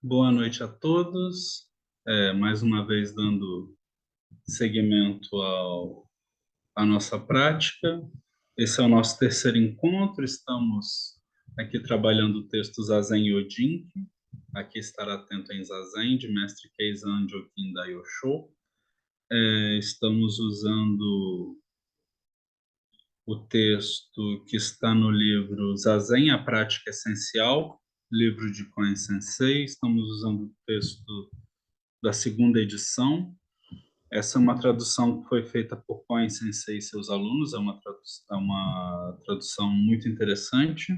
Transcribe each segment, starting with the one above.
Boa noite a todos. Mais uma vez dando seguimento à nossa prática. Esse é o nosso terceiro encontro. Estamos aqui trabalhando o texto Zazen Yojinki. Aqui estar atento em Zazen, de Mestre Keizan Jokin Daiosho. Estamos usando o texto que está no livro Zazen, a Prática Essencial, livro de Koen Sensei. Estamos usando o texto da segunda edição. Essa é uma tradução que foi feita por Koen Sensei e seus alunos, é uma tradução muito interessante.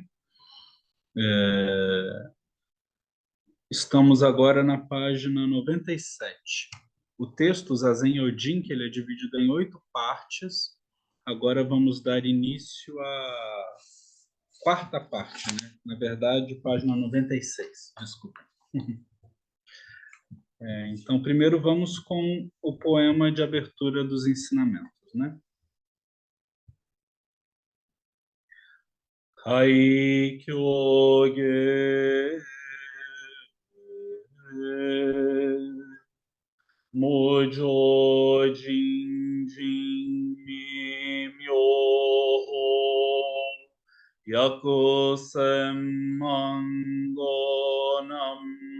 Estamos agora na página 97. O texto Zazen Yojin, que ele é dividido em 8 partes. Agora vamos dar início à quarta parte, né? Na verdade, página 96, desculpa. Então, primeiro vamos com o poema de abertura dos ensinamentos, né? Kaikyoge Mojo Jinjin Mimyoho Yakusem Mangonam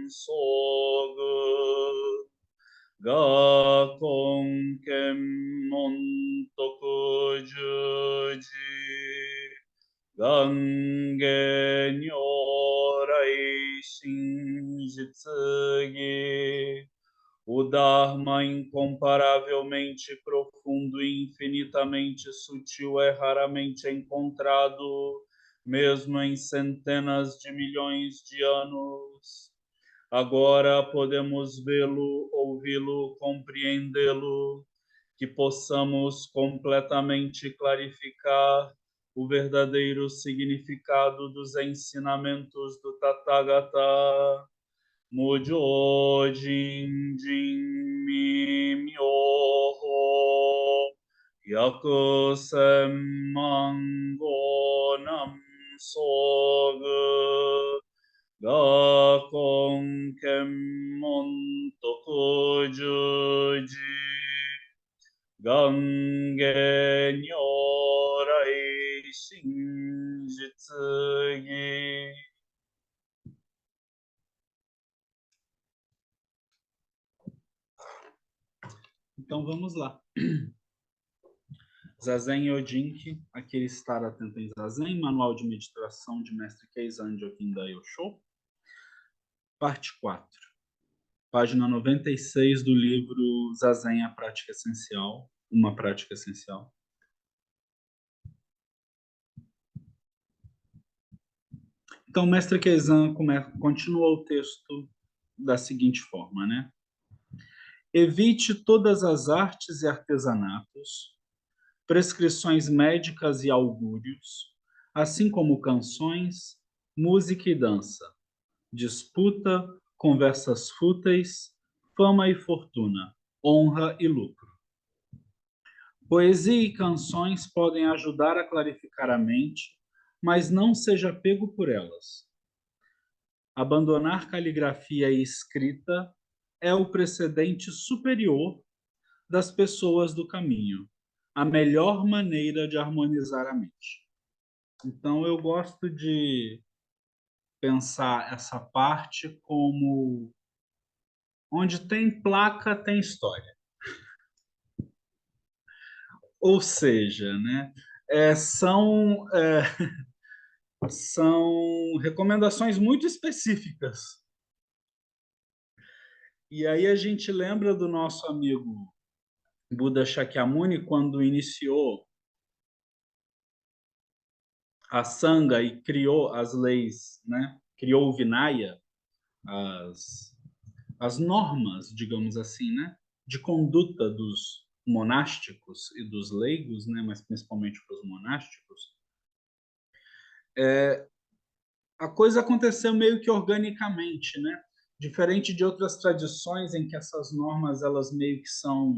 Sogu Gakon Kemmon Tokujuji Gange Nyorai Shinjitsugi, o Dharma incomparavelmente profundo e infinitamente sutil é raramente encontrado, mesmo em centenas de milhões de anos. Agora podemos vê-lo, ouvi-lo, compreendê-lo, que possamos completamente clarificar o verdadeiro significado dos ensinamentos do Tathagata. Mujo Jin Jin Mi Myoho Yakusem Mango Nam Sogu Gakon Kemmon Tokujuji Gange Nyorai Shinjitsugi. Então vamos lá. Zazen Yojinki, aquele estar atento em Zazen, manual de meditação de Mestre Keizan Jokin Daiosho, parte 4, página 96 do livro Zazen, a Prática Essencial, uma Prática Essencial. Então, o Mestre Keizan continua o texto da seguinte forma, né? Evite todas as artes e artesanatos, prescrições médicas e augúrios, assim como canções, música e dança, disputa, conversas fúteis, fama e fortuna, honra e lucro. Poesia e canções podem ajudar a clarificar a mente, mas não seja pego por elas. Abandonar caligrafia e escrita é o precedente superior das pessoas do caminho, a melhor maneira de harmonizar a mente. Então, eu gosto de pensar essa parte como onde tem placa, tem história. Ou seja, né, são recomendações muito específicas. E aí a gente lembra do nosso amigo Buda Shakyamuni, quando iniciou a Sangha e criou as leis, né? Criou o Vinaya, as, as normas, digamos assim, né? De conduta dos monásticos e dos leigos, né? Mas principalmente para os monásticos. A coisa aconteceu meio que organicamente, né? Diferente de outras tradições em que essas normas elas meio que são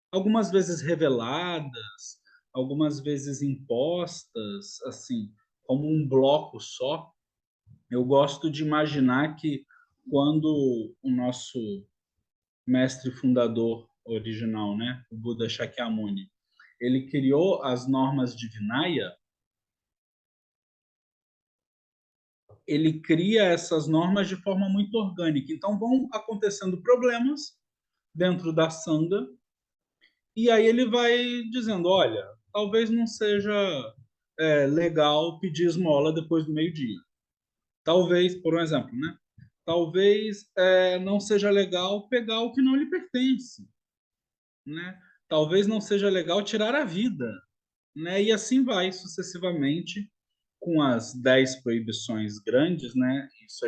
algumas vezes reveladas, algumas vezes impostas, assim, como um bloco só. Eu gosto de imaginar que quando o nosso mestre fundador original, né, o Buda Shakyamuni, ele criou as normas de Vinaya, ele cria essas normas de forma muito orgânica. Então vão acontecendo problemas dentro da sanga e aí ele vai dizendo, olha, talvez não seja legal pedir esmola depois do meio-dia. Talvez, por um exemplo, né? Talvez não seja legal pegar o que não lhe pertence, né? Talvez não seja legal tirar a vida, né? E assim vai sucessivamente com as 10 proibições grandes, né? Isso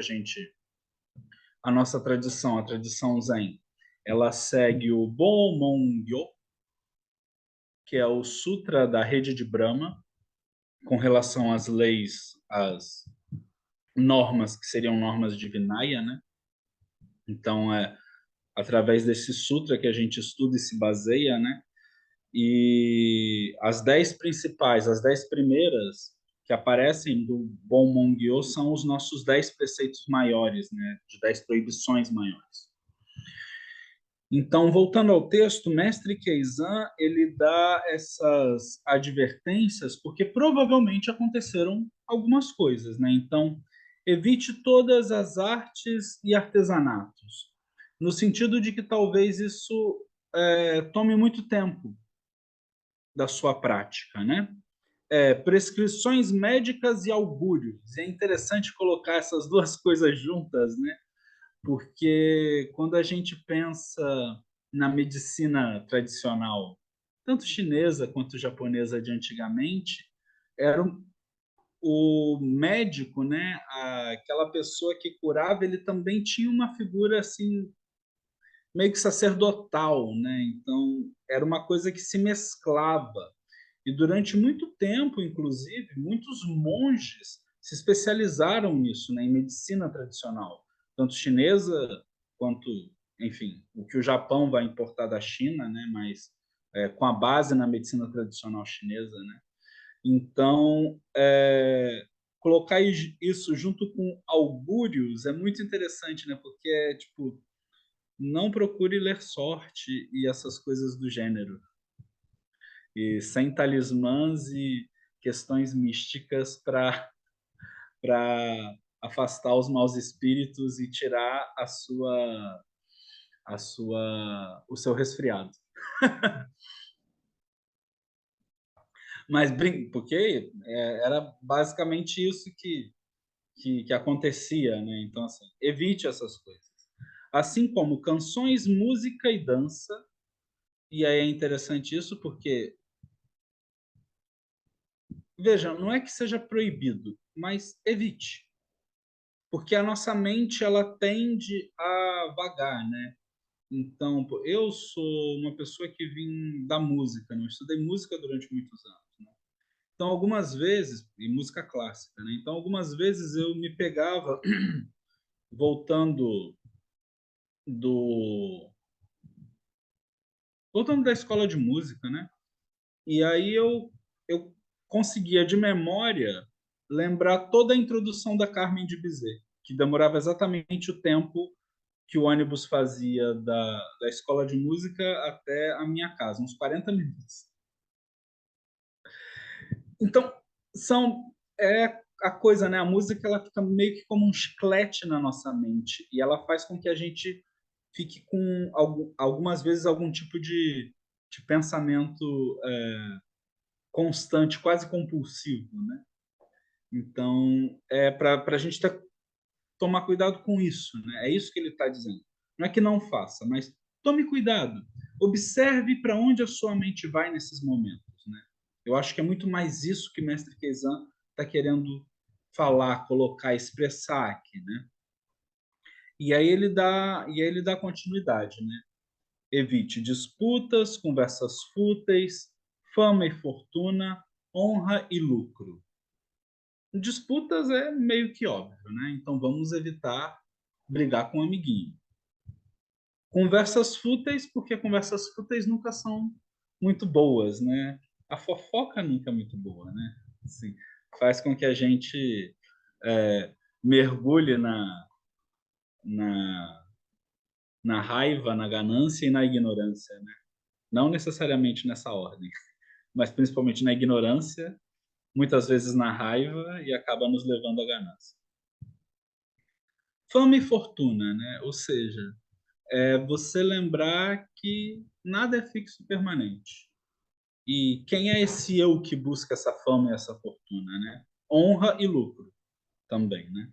a nossa tradição, a tradição Zen, ela segue o Bonmon-gyo, que é o Sutra da Rede de Brahma, com relação às leis, às normas que seriam normas de Vinaya, né? Então, através desse sutra que a gente estuda e se baseia, né? E as 10 principais, as 10 primeiras que aparecem do Bonmon-gyo são os nossos 10 preceitos maiores, né? De 10 proibições maiores. Então, voltando ao texto, Mestre Keizan, ele dá essas advertências porque provavelmente aconteceram algumas coisas, né? Então, evite todas as artes e artesanatos, no sentido de que talvez isso tome muito tempo da sua prática, né? Prescrições médicas e augúrios. É interessante colocar essas duas coisas juntas, né? Porque quando a gente pensa na medicina tradicional, tanto chinesa quanto japonesa de antigamente, era o médico, né, aquela pessoa que curava, ele também tinha uma figura assim meio que sacerdotal, né? Então era uma coisa que se mesclava. E durante muito tempo, inclusive, muitos monges se especializaram nisso, né, em medicina tradicional, tanto chinesa quanto, enfim, o que o Japão vai importar da China, né, mas com a base na medicina tradicional chinesa, né. Então, colocar isso junto com augúrios é muito interessante, né, porque é tipo, não procure ler sorte e essas coisas do gênero e sem talismãs e questões místicas para afastar os maus espíritos e tirar o seu resfriado. Mas porque era basicamente isso que acontecia, né? Então assim, evite essas coisas. Assim como canções, música e dança. E aí é interessante isso porque veja, não é que seja proibido, mas evite. Porque a nossa mente ela tende a vagar, né? Então, pô, eu sou uma pessoa que vim da música, né? Eu estudei música durante muitos anos, né? Então, algumas vezes, e música clássica, né? Então, algumas vezes eu me pegava voltando do voltando da escola de música, né? E aí eu conseguia de memória lembrar toda a introdução da Carmen de Bizet, que demorava exatamente o tempo que o ônibus fazia da escola de música até a minha casa, uns 40 minutos. Então, a coisa, né? A música ela fica meio que como um chiclete na nossa mente e ela faz com que a gente fique com algumas vezes algum tipo de pensamento constante, quase compulsivo, né? Então, para a gente tomar cuidado com isso, né? É isso que ele está dizendo. Não é que não faça, mas tome cuidado. Observe para onde a sua mente vai nesses momentos, né? Eu acho que é muito mais isso que Mestre Keizan está querendo falar, colocar, expressar aqui, né? E aí ele dá continuidade, né? Evite disputas, conversas fúteis, fama e fortuna, honra e lucro. Disputas é meio que óbvio, né? Então vamos evitar brigar com um amiguinho. Conversas fúteis, porque conversas fúteis nunca são muito boas, né? A fofoca nunca é muito boa, né? Assim, faz com que a gente mergulhe na, na raiva, na ganância e na ignorância, né? Não necessariamente nessa ordem, mas principalmente na ignorância, muitas vezes na raiva e acaba nos levando à ganância. Fama e fortuna, né? Ou seja, é você lembrar que nada é fixo e permanente. E quem é esse eu que busca essa fama e essa fortuna, né? Honra e lucro também, né?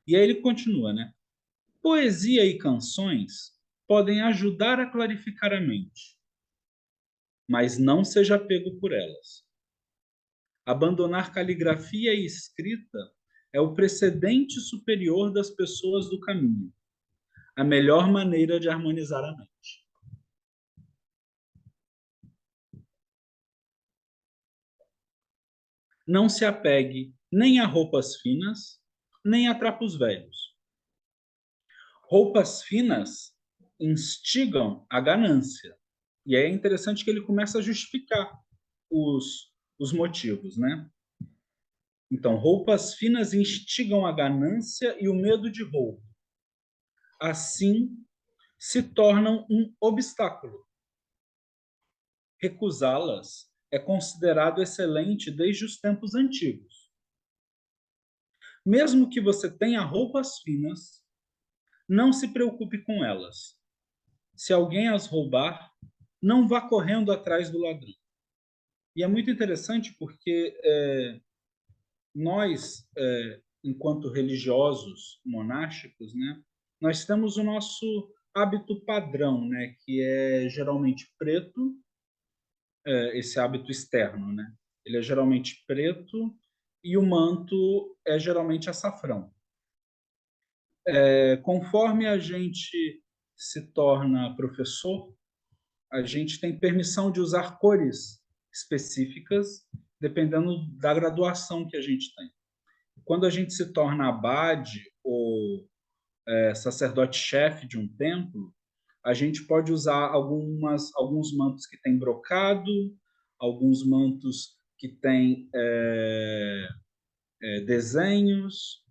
E aí ele continua, né? Poesia e canções podem ajudar a clarificar a mente, mas não seja pego por elas. Abandonar caligrafia e escrita é o precedente superior das pessoas do caminho, a melhor maneira de harmonizar a mente. Não se apegue nem a roupas finas, nem a trapos velhos. Roupas finas instigam a ganância. E aí é interessante que ele começa a justificar os motivos, né? Então, roupas finas instigam a ganância e o medo de roubo. Assim, se tornam um obstáculo. Recusá-las é considerado excelente desde os tempos antigos. Mesmo que você tenha roupas finas, não se preocupe com elas. Se alguém as roubar, não vá correndo atrás do ladrão. E é muito interessante porque nós, enquanto religiosos monásticos, né, nós temos o nosso hábito padrão, né, que é geralmente preto, esse hábito externo, né? Ele é geralmente preto e o manto é geralmente açafrão. Conforme a gente se torna professor, a gente tem permissão de usar cores específicas, dependendo da graduação que a gente tem. Quando a gente se torna abade ou sacerdote-chefe de um templo, a gente pode usar alguns mantos que têm brocado, alguns mantos que têm desenhos.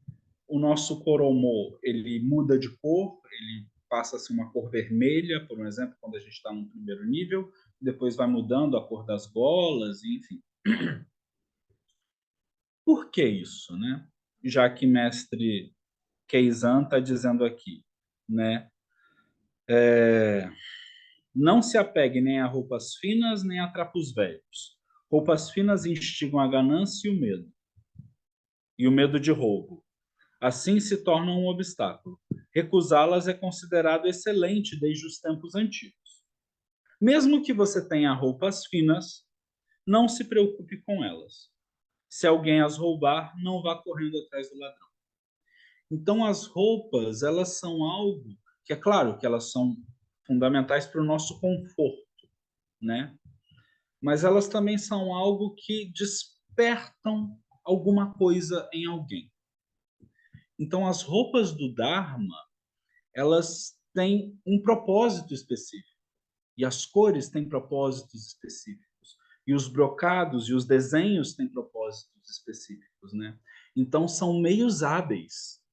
O nosso coromô, ele muda de cor, ele passa a ser uma cor vermelha, por exemplo, quando a gente está no primeiro nível, depois vai mudando a cor das golas, enfim. Por que isso, né? Já que mestre Keizan está dizendo aqui, né? Não se apegue nem a roupas finas, nem a trapos velhos. Roupas finas instigam a ganância e o medo de roubo. Assim se tornam um obstáculo. Recusá-las é considerado excelente desde os tempos antigos. Mesmo que você tenha roupas finas, não se preocupe com elas. Se alguém as roubar, não vá correndo atrás do ladrão. Então, as roupas, elas são algo que, é claro, que elas são fundamentais para o nosso conforto, né? Mas elas também são algo que despertam alguma coisa em alguém. Então, as roupas do Dharma, elas têm um propósito específico. E as cores têm propósitos específicos. E os brocados e os desenhos têm propósitos específicos, né? Então, são meios hábeis.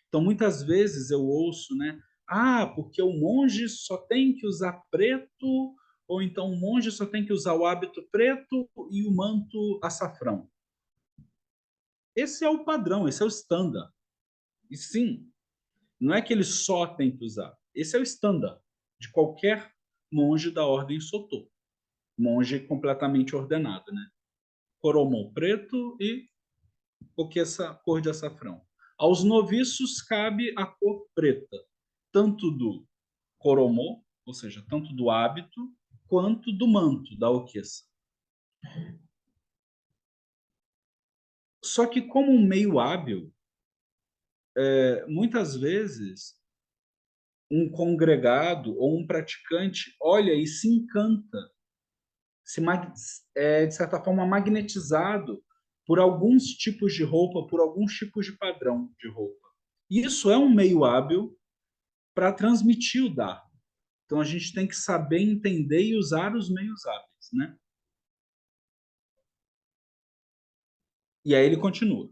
Então, muitas vezes eu ouço, né? Ah, porque o monge só tem que usar preto, ou então o monge só tem que usar o hábito preto e o manto açafrão. Esse é o padrão, esse é o standard. E sim, não é que ele só tem que usar. Esse é o standard de qualquer monge da ordem Sotô. Monge completamente ordenado, né? Coromon preto e o que essa cor de açafrão. Aos noviços cabe a cor preta, tanto do coromô, ou seja, tanto do hábito, quanto do manto, da oqueça. Só que como um meio hábil, muitas vezes um congregado ou um praticante olha e se encanta, de certa forma magnetizado por alguns tipos de roupa, por alguns tipos de padrão de roupa. Isso é um meio hábil para transmitir o Dharma. Então a gente tem que saber entender e usar os meios hábeis, né? E aí ele continua.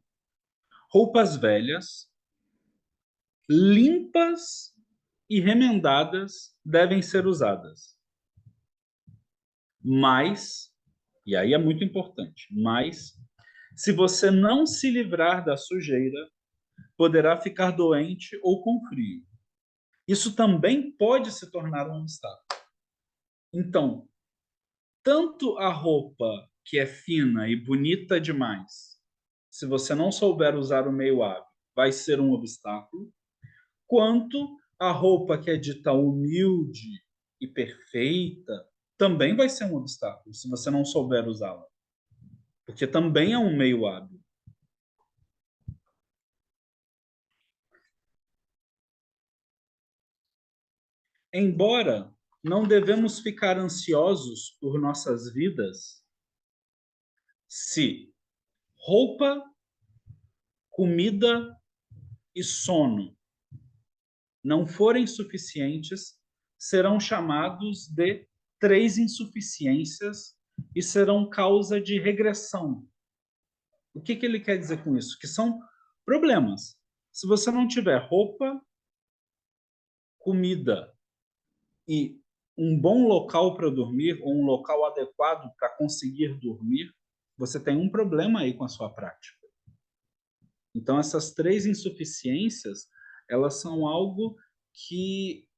Roupas velhas limpas e remendadas devem ser usadas. Mas, e aí é muito importante, mas se você não se livrar da sujeira, poderá ficar doente ou com frio. Isso também pode se tornar um obstáculo. Então, tanto a roupa que é fina e bonita demais, se você não souber usar o meio hábil, vai ser um obstáculo, quanto a roupa que é dita humilde e perfeita também vai ser um obstáculo, se você não souber usá-la, porque também é um meio hábil. Embora não devemos ficar ansiosos por nossas vidas, se roupa, comida e sono não forem suficientes, serão chamados de três insuficiências e serão causa de regressão. O que ele quer dizer com isso? Que são problemas. Se você não tiver roupa, comida e um bom local para dormir, ou um local adequado para conseguir dormir, você tem um problema aí com a sua prática. Então, essas três insuficiências, elas são algo que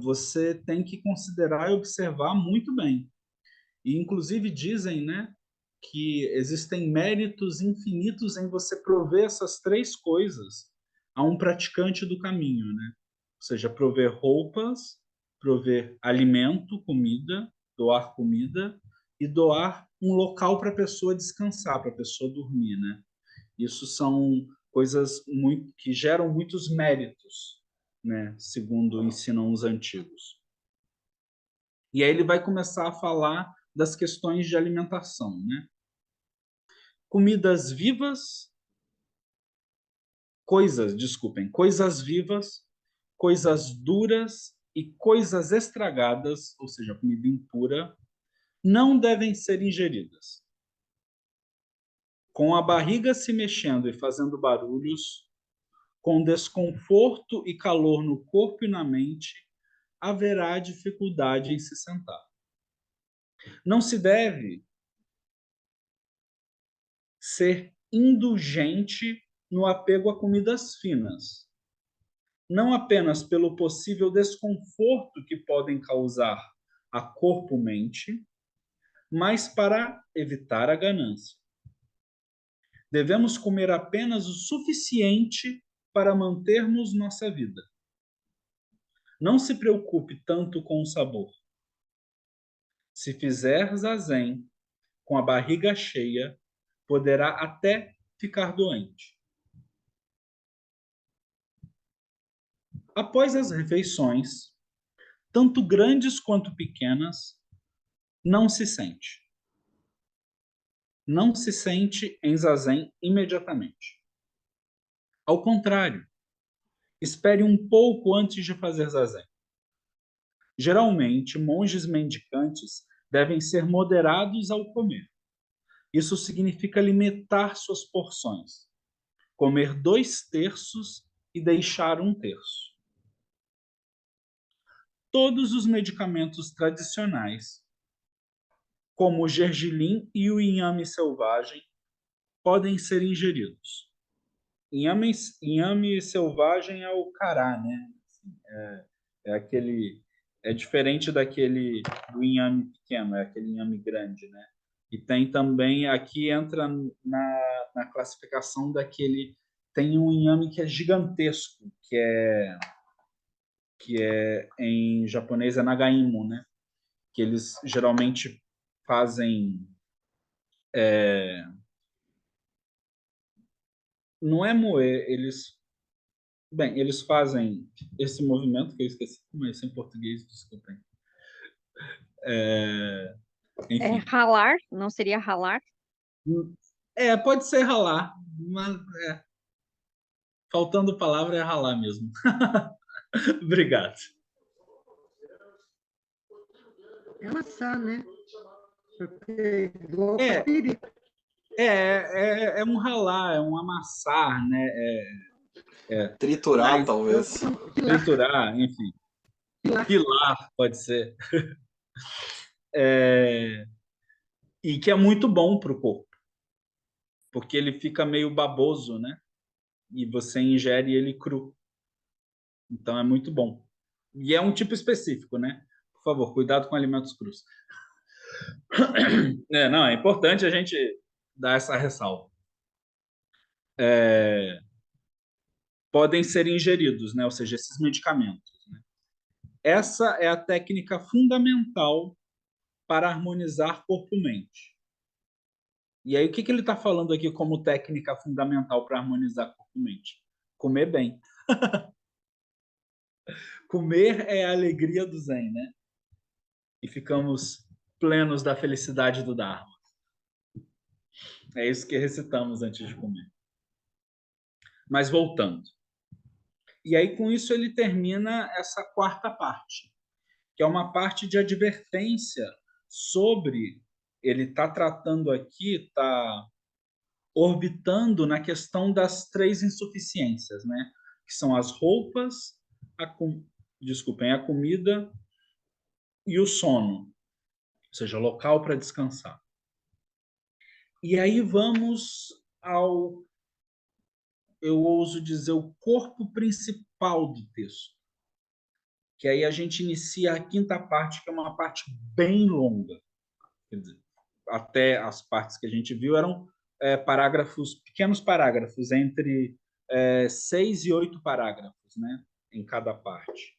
você tem que considerar e observar muito bem. E, inclusive, dizem, né, que existem méritos infinitos em você prover essas três coisas a um praticante do caminho, né? Ou seja, prover roupas, prover alimento, comida, doar comida e doar um local para a pessoa descansar, para a pessoa dormir, né? Isso são coisas muito, que geram muitos méritos, né? Segundo ensinam os antigos. E aí ele vai começar a falar das questões de alimentação, né? Comidas vivas, coisas vivas, coisas duras e coisas estragadas, ou seja, comida impura, não devem ser ingeridas. Com a barriga se mexendo e fazendo barulhos, com desconforto e calor no corpo e na mente, haverá dificuldade em se sentar. Não se deve ser indulgente no apego a comidas finas, não apenas pelo possível desconforto que podem causar a corpo-mente, mas para evitar a ganância. Devemos comer apenas o suficiente para mantermos nossa vida. Não se preocupe tanto com o sabor. Se fizer zazen com a barriga cheia, poderá até ficar doente. Após as refeições, tanto grandes quanto pequenas, não se sente. Não se sente em zazen imediatamente. Ao contrário, espere um pouco antes de fazer zazen. Geralmente, monges mendicantes devem ser moderados ao comer. Isso significa limitar suas porções. Comer 2/3 e deixar 1/3. Todos os medicamentos tradicionais, como o gergelim e o inhame selvagem, podem ser ingeridos. Inhame selvagem é o cará, né? É aquele, é diferente daquele do inhame pequeno, é aquele inhame grande, né? E tem também, aqui entra na classificação daquele, tem um inhame que é gigantesco, que é em japonês é nagaimo, né? Que eles geralmente fazem, não é moer, eles fazem esse movimento que eu esqueci, mas em português, desculpem. É, enfim. Ralar, não seria ralar? Pode ser ralar, mas faltando palavra é ralar mesmo. Obrigado. É amassar, né? Porque igual É, tapiri. é um ralar, é um amassar, né? Triturar, Mas talvez. triturar, enfim, pilar pode ser. E que é muito bom para o corpo, porque ele fica meio baboso, né? E você ingere ele cru. Então é muito bom. E é um tipo específico, né? Por favor, cuidado com alimentos crus. Não, é importante a gente dar essa ressalva. Podem ser ingeridos, né? Ou seja, esses medicamentos. Né? Essa é a técnica fundamental para harmonizar corpo-mente. E aí, o que ele está falando aqui como técnica fundamental para harmonizar corpo-mente? Comer bem. Comer é a alegria do Zen, né? E ficamos plenos da felicidade do Dharma. É isso que recitamos antes de comer. Mas voltando. E aí, com isso, ele termina essa quarta parte, que é uma parte de advertência sobre. Ele está tratando aqui, está orbitando na questão das três insuficiências, né? Que são as roupas, desculpem, a comida e o sono, ou seja, local para descansar. E aí vamos ao, eu ouso dizer, o corpo principal do texto, que aí a gente inicia a quinta parte, que é uma parte bem longa. Quer dizer, até as partes que a gente viu eram parágrafos, pequenos parágrafos, entre 6 e 8 parágrafos, né, em cada parte.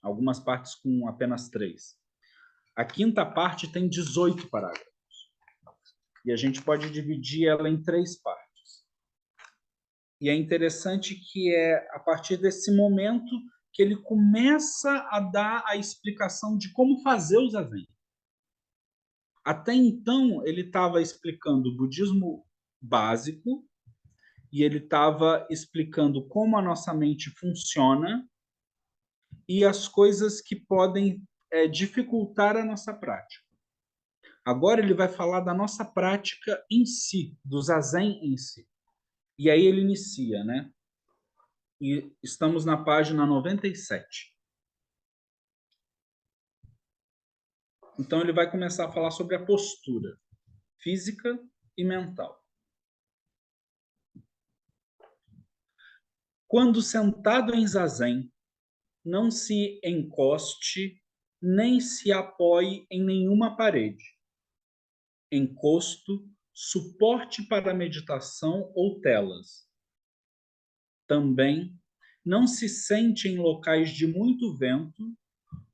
Algumas partes com apenas 3. A quinta parte tem 18 parágrafos. E a gente pode dividir ela em 3 partes. E é interessante que é a partir desse momento que ele começa a dar a explicação de como fazer o zazen. Até então, ele estava explicando o budismo básico e ele estava explicando como a nossa mente funciona e as coisas que podem dificultar a nossa prática. Agora ele vai falar da nossa prática em si, do zazen em si. E aí ele inicia, né? E estamos na página 97. Então ele vai começar a falar sobre a postura física e mental. Quando sentado em zazen, não se encoste nem se apoie em nenhuma parede. Encosto, suporte para meditação ou telas. Também não se sente em locais de muito vento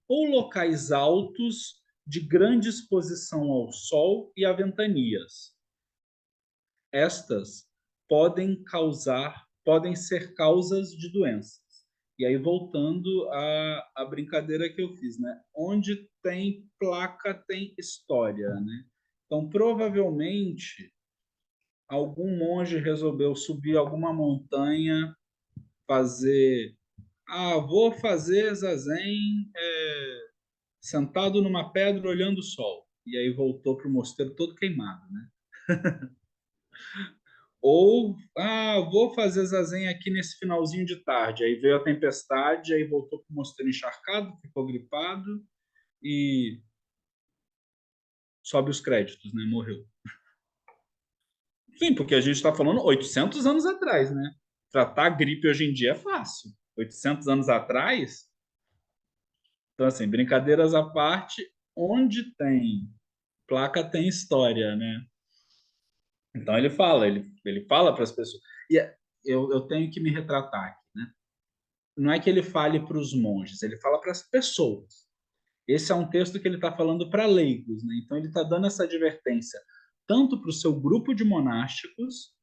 ou locais altos de grande exposição ao sol e a ventanias. Estas podem ser causas de doenças. E aí, voltando à brincadeira que eu fiz, né? Onde tem placa, tem história, né? Então, provavelmente, algum monge resolveu subir alguma montanha, fazer... vou fazer zazen sentado numa pedra olhando o sol. E aí voltou para o mosteiro todo queimado, né? Ou, vou fazer zazen aqui nesse finalzinho de tarde. Aí veio a tempestade, aí voltou para o mosteiro encharcado, ficou gripado e sobe os créditos, né? Morreu. Enfim, porque a gente está falando 800 anos atrás, né? Tratar a gripe hoje em dia é fácil. 800 anos atrás... Então, assim, brincadeiras à parte, onde tem placa tem história, né? Então ele fala para as pessoas. E eu tenho que me retratar aqui, né? Não é que ele fale para os monges, ele fala para as pessoas. Esse é um texto que ele está falando para leigos, né? Então ele está dando essa advertência tanto para o seu grupo de monásticos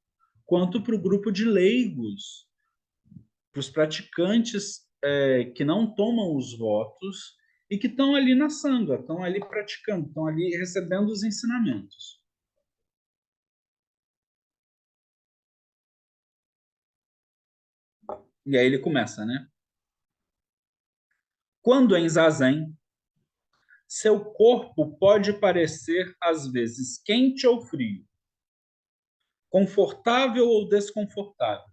quanto para o grupo de leigos, para os praticantes que não tomam os votos e que estão ali na sanga, estão ali praticando, estão ali recebendo os ensinamentos. E aí ele começa, né? Quando em zazen, seu corpo pode parecer às vezes quente ou frio, confortável ou desconfortável,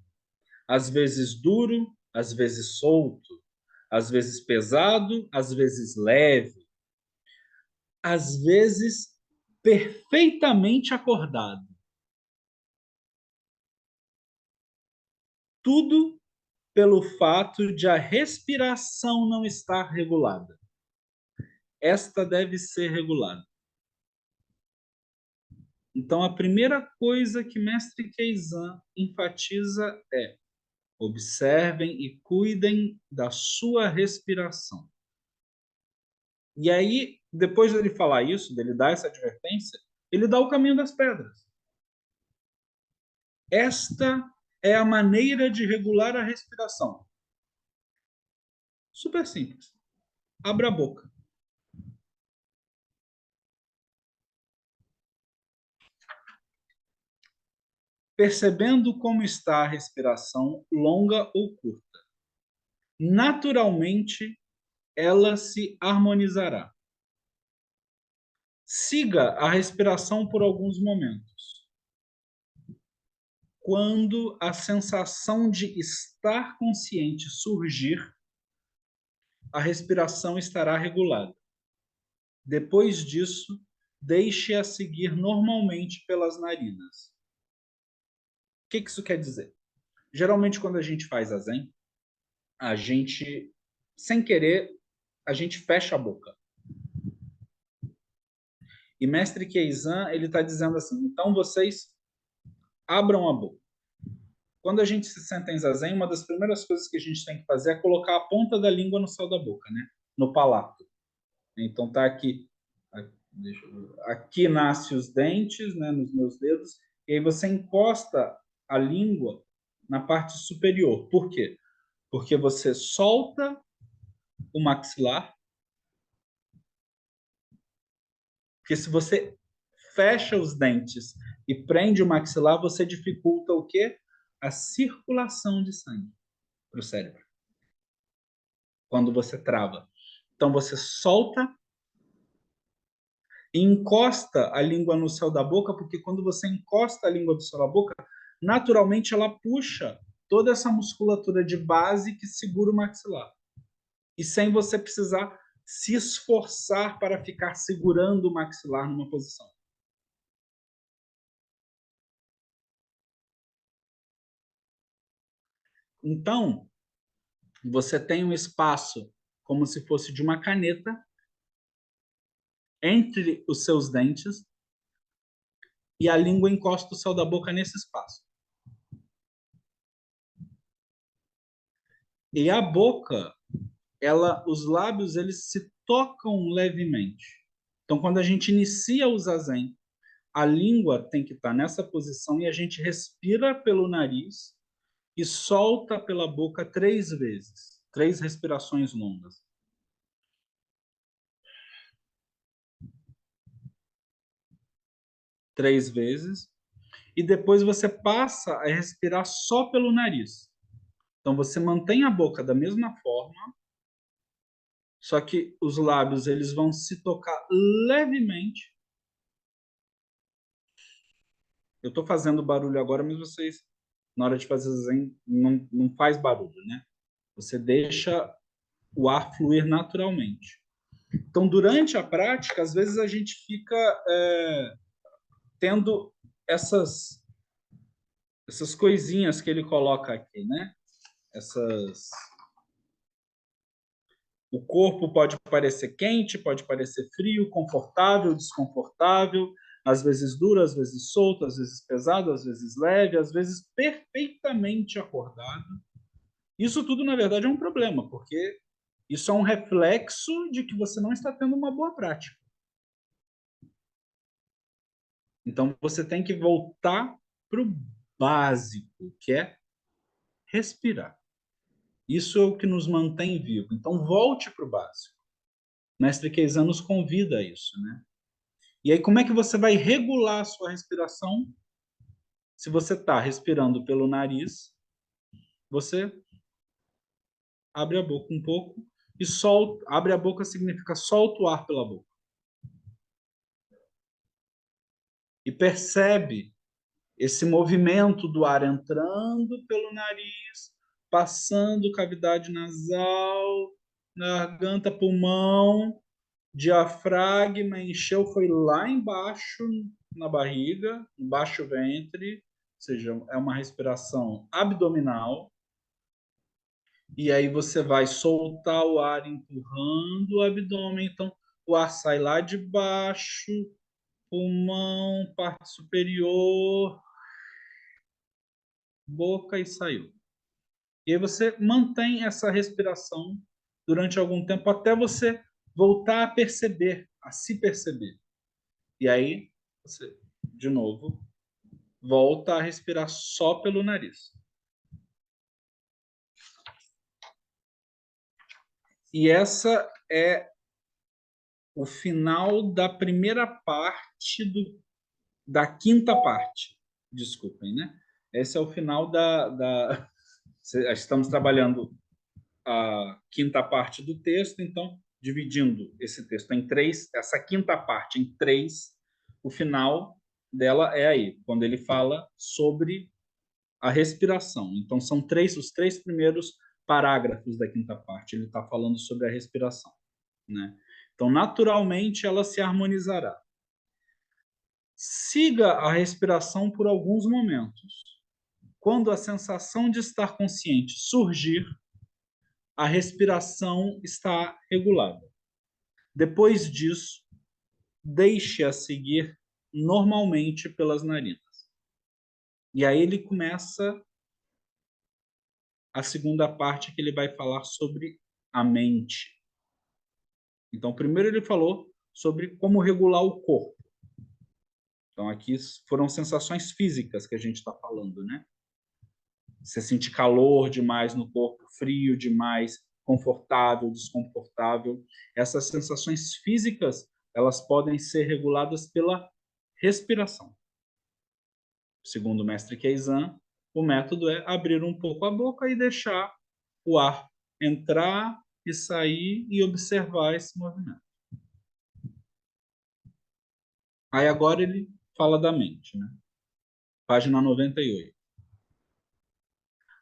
às vezes duro, às vezes solto, às vezes pesado, às vezes leve, às vezes perfeitamente acordado. Tudo pelo fato de a respiração não estar regulada. Esta deve ser regulada. Então, a primeira coisa que Mestre Keizan enfatiza é: observem e cuidem da sua respiração. E aí, depois dele falar isso, dele dar essa advertência, ele dá o caminho das pedras. Esta é a maneira de regular a respiração. Super simples. Abra a boca. Percebendo como está a respiração, longa ou curta. Naturalmente, ela se harmonizará. Siga a respiração por alguns momentos. Quando a sensação de estar consciente surgir, a respiração estará regulada. Depois disso, deixe-a seguir normalmente pelas narinas. O que isso quer dizer? Geralmente, quando a gente faz a Zen, a gente, sem querer, a gente fecha a boca. E Mestre Keizan, ele está dizendo assim, então vocês abram a boca. Quando a gente se senta em Zazen, uma das primeiras coisas que a gente tem que fazer é colocar a ponta da língua no céu da boca, né? No palato. Então tá aqui, aqui nasce os dentes, né, nos meus dedos, e aí você encosta a língua na parte superior. Por quê? Porque você solta o maxilar, porque se você fecha os dentes e prende o maxilar, você dificulta o quê? A circulação de sangue para o cérebro. Quando você trava. Então você solta e encosta a língua no céu da boca, porque quando você encosta a língua no céu da boca, naturalmente ela puxa toda essa musculatura de base que segura o maxilar. E sem você precisar se esforçar para ficar segurando o maxilar numa posição. Então, você tem um espaço como se fosse de uma caneta entre os seus dentes e a língua encosta o céu da boca nesse espaço. E a boca, os lábios, eles se tocam levemente. Então, quando a gente inicia o zazen, a língua tem que estar nessa posição e a gente respira pelo nariz e solta pela boca 3 vezes. 3 respirações longas. Três vezes. E depois você passa a respirar só pelo nariz. Então, você mantém a boca da mesma forma, só que os lábios eles vão se tocar levemente. Eu estou fazendo barulho agora, mas vocês, na hora de fazer zen, não faz barulho, né? Você deixa o ar fluir naturalmente. Então, durante a prática, às vezes a gente fica tendo essas coisinhas que ele coloca aqui, né? O corpo pode parecer quente, pode parecer frio, confortável, desconfortável, às vezes duro, às vezes solto, às vezes pesado, às vezes leve, às vezes perfeitamente acordado. Isso tudo, na verdade, é um problema, porque isso é um reflexo de que você não está tendo uma boa prática. Então, você tem que voltar para o básico, que é respirar. Isso é o que nos mantém vivos. Então, volte para o básico. Mestre Keizan nos convida a isso, né? E aí, como é que você vai regular a sua respiração? Se você está respirando pelo nariz, você abre a boca um pouco e solta. Abre a boca significa solta o ar pela boca. E percebe esse movimento do ar entrando pelo nariz, passando cavidade nasal, garganta, pulmão, diafragma, encheu, foi lá embaixo na barriga, no baixo ventre, ou seja, é uma respiração abdominal. E aí você vai soltar o ar empurrando o abdômen, então o ar sai lá de baixo, pulmão, parte superior, boca e saiu. E aí você mantém essa respiração durante algum tempo até você voltar a perceber, a se perceber. E aí você, de novo, volta a respirar só pelo nariz. E essa é o final da primeira parte da quinta parte. Desculpem, né? Esse é o final Estamos trabalhando a quinta parte do texto, então, dividindo esse texto em três, essa quinta parte em três, o final dela é aí, quando ele fala sobre a respiração. Então, são os três primeiros parágrafos da quinta parte. Ele está falando sobre a respiração, né? Então, naturalmente, ela se harmonizará. Siga a respiração por alguns momentos. Quando a sensação de estar consciente surgir, a respiração está regulada. Depois disso, deixe-a seguir normalmente pelas narinas. E aí ele começa a segunda parte, que ele vai falar sobre a mente. Então, primeiro ele falou sobre como regular o corpo. Então, aqui foram sensações físicas que a gente está falando, né? Você sente calor demais no corpo, frio demais, confortável, desconfortável. Essas sensações físicas, elas podem ser reguladas pela respiração. Segundo o mestre Keizan, o método é abrir um pouco a boca e deixar o ar entrar e sair e observar esse movimento. Aí agora ele fala da mente, né? Página 98.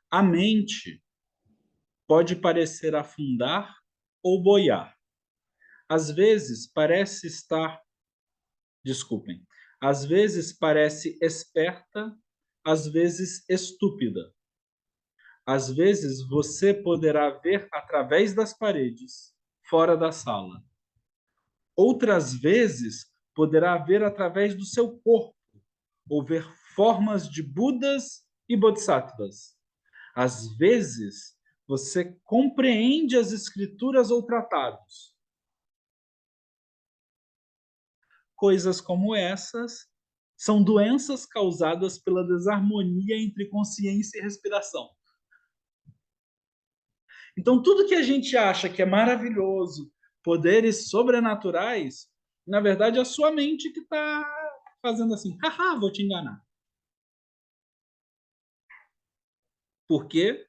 A mente pode parecer afundar ou boiar. Às vezes parece estar, desculpem, às vezes parece esperta, às vezes estúpida. Às vezes você poderá ver através das paredes, fora da sala. Outras vezes poderá ver através do seu corpo, ou ver formas de Budas e Bodhisattvas. Às vezes você compreende as escrituras ou tratados. Coisas como essas são doenças causadas pela desarmonia entre consciência e respiração. Então, tudo que a gente acha que é maravilhoso, poderes sobrenaturais, na verdade é a sua mente que está fazendo assim, haha, vou te enganar. Por quê?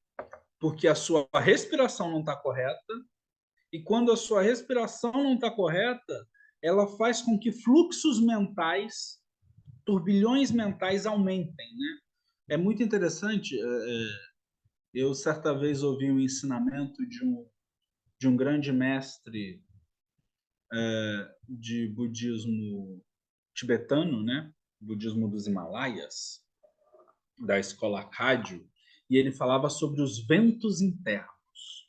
Porque a sua respiração não está correta, e quando a sua respiração não está correta, ela faz com que fluxos mentais, turbilhões mentais aumentem, né? É muito interessante. Eu certa vez ouvi um ensinamento de um grande mestre de budismo tibetano, né? Budismo dos Himalaias, da escola Kagyu, e ele falava sobre os ventos internos.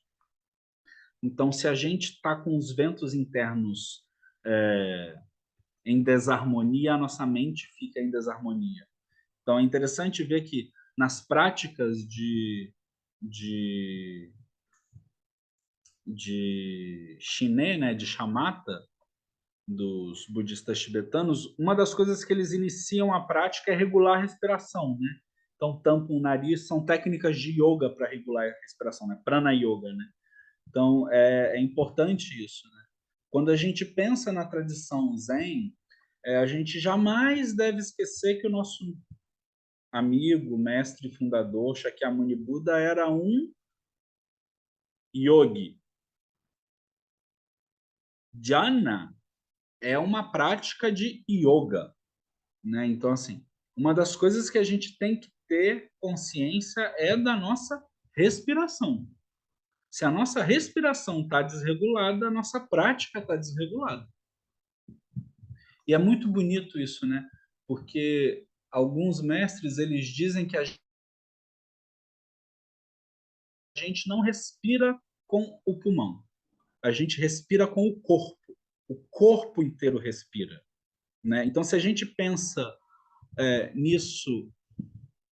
Então, se a gente está com os ventos internos em desarmonia, a nossa mente fica em desarmonia. Então, é interessante ver que nas práticas de Shiné, né, de shamatha, dos budistas tibetanos, uma das coisas que eles iniciam a prática é regular a respiração, né? Então, tampam o nariz, são técnicas de yoga para regular a respiração, né? Prana yoga, né? Então, é importante isso, né? Quando a gente pensa na tradição Zen, a gente jamais deve esquecer que o nosso amigo, mestre fundador, Shakyamuni Buda, era um yogi. Dhyana é uma prática de yoga, né? Então, assim, Uma das coisas que a gente tem que ter consciência é da nossa respiração. Se a nossa respiração está desregulada, a nossa prática está desregulada. E é muito bonito isso, né? Porque alguns mestres, eles dizem que a gente não respira com o pulmão. A gente respira com o corpo. O corpo inteiro respira, né? Então, se a gente pensa nisso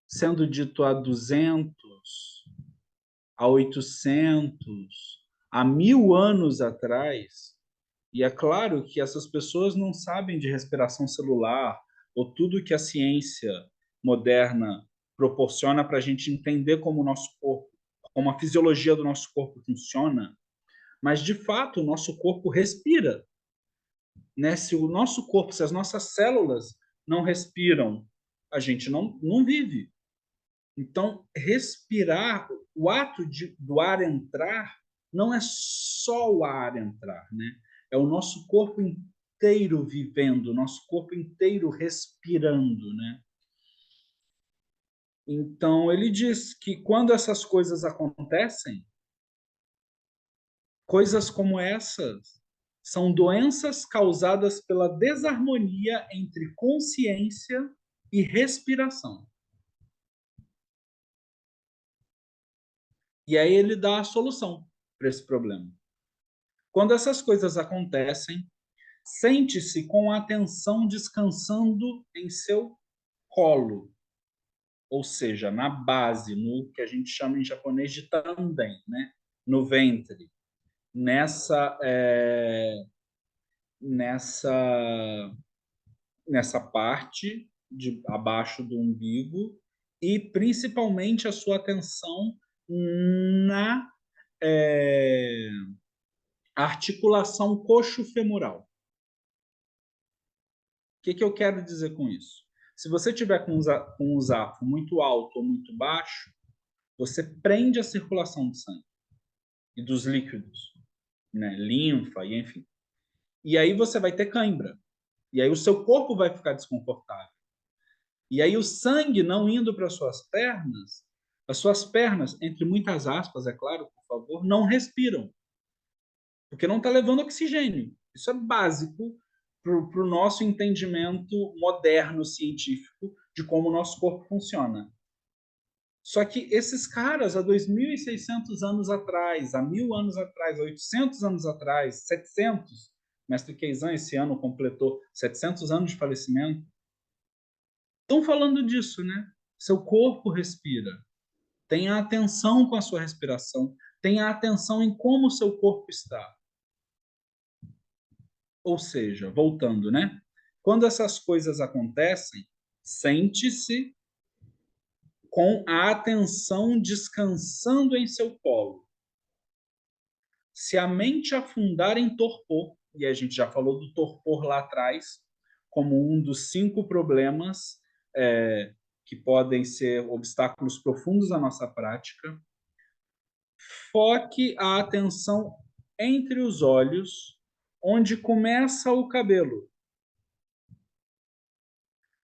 sendo dito há 200, há 800, há 1000 anos atrás, e é claro que essas pessoas não sabem de respiração celular ou tudo que a ciência moderna proporciona para a gente entender como o nosso corpo, como a fisiologia do nosso corpo funciona, mas de fato o nosso corpo respira, né? Se o nosso corpo, se as nossas células não respiram, a gente não vive. Então, respirar, o ato do ar entrar, não é só o ar entrar, né? É o nosso corpo inteiro vivendo, o nosso corpo inteiro respirando, né? Então, ele diz que quando essas coisas acontecem, coisas como essas são doenças causadas pela desarmonia entre consciência e respiração. E aí ele dá a solução para esse problema. Quando essas coisas acontecem, sente-se com a atenção descansando em seu colo, ou seja, na base, no que a gente chama em japonês de tanden, né? No ventre, nessa nessa parte de abaixo do umbigo e principalmente a sua atenção na articulação coxo-femoral. O que eu quero dizer com isso? Se você tiver com um zafo muito alto ou muito baixo, você prende a circulação do sangue e dos líquidos, né? Linfa e enfim. E aí você vai ter cãibra. E aí o seu corpo vai ficar desconfortável. E aí o sangue não indo para as suas pernas, entre muitas aspas, é claro, por favor, não respiram. Porque não está levando oxigênio. Isso é básico para o nosso entendimento moderno, científico, de como o nosso corpo funciona. Só que esses caras, há 2.600 anos atrás, há 1000 anos atrás, 800 anos atrás, 700, Mestre Keizan esse ano completou 700 anos de falecimento, estão falando disso, né? Seu corpo respira. Tenha atenção com a sua respiração. Tenha atenção em como o seu corpo está. Ou seja, voltando, né? Quando essas coisas acontecem, sente-se com a atenção descansando em seu colo. Se a mente afundar em torpor, e a gente já falou do torpor lá atrás, como um dos 5 problemas que podem ser obstáculos profundos à nossa prática, foque a atenção entre os olhos, onde começa o cabelo,